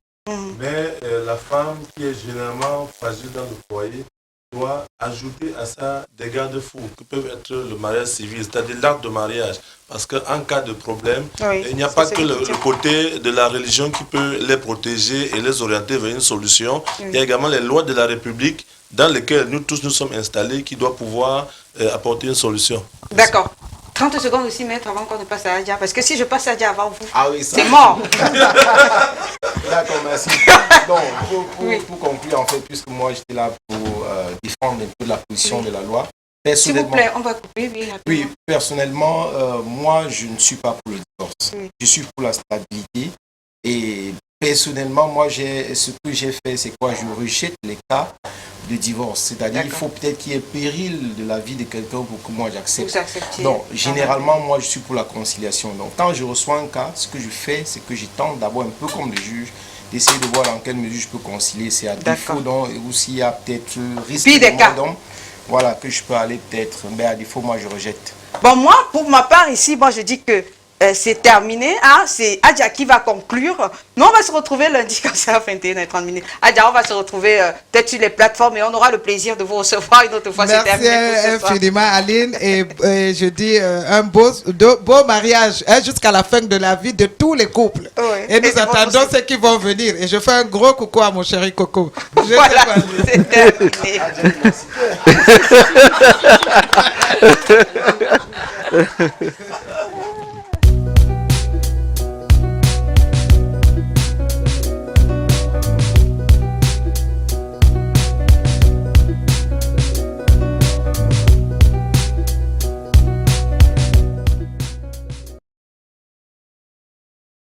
mais la femme qui est généralement fragile dans le foyer doit ajouter à ça des garde-fous qui peuvent être le mariage civil, c'est-à-dire l'acte de mariage. Parce qu'en cas de problème, il n'y a pas que le côté de la religion qui peut les protéger et les orienter vers une solution. Il y a également les lois de la République dans lesquelles nous tous nous sommes installés qui doivent pouvoir apporter une solution. D'accord. 30 secondes aussi, maître, avant qu'on ne passe à Adja. Parce que si je passe à Adja avant vous, c'est mort. D'accord, merci. Donc, pour conclure, en fait, puisque moi j'étais là pour défendre un peu la position de la loi. S'il vous plaît, on va couper. Oui, personnellement, moi je ne suis pas pour le divorce. Je suis pour la stabilité. Et personnellement, moi, ce que j'ai fait, c'est quoi? Je rejette les cas de divorce. C'est-à-dire qu'il faut peut-être qu'il y ait péril de la vie de quelqu'un pour que moi j'accepte. Donc, généralement, moi, je suis pour la conciliation. Donc, quand je reçois un cas, ce que je fais, c'est que je tente d'abord un peu comme le juge, d'essayer de voir dans quelle mesure je peux concilier. C'est à défaut, donc, ou s'il y a peut-être risque de mort, donc, voilà, que je peux aller peut-être. Mais à défaut, moi, je rejette. Bon, moi, pour ma part, ici, moi, je dis que c'est terminé. Hein? C'est Adja qui va conclure. Nous, on va se retrouver lundi comme ça à 21h30. Adja, on va se retrouver peut-être sur les plateformes et on aura le plaisir de vous recevoir une autre fois. Merci infiniment, Aline. Et je dis un beau mariage jusqu'à la fin de la vie de tous les couples. Oui. Et nous attendons ceux qui vont venir. Et je fais un gros coucou à mon chéri Coco. Voilà, c'est terminé.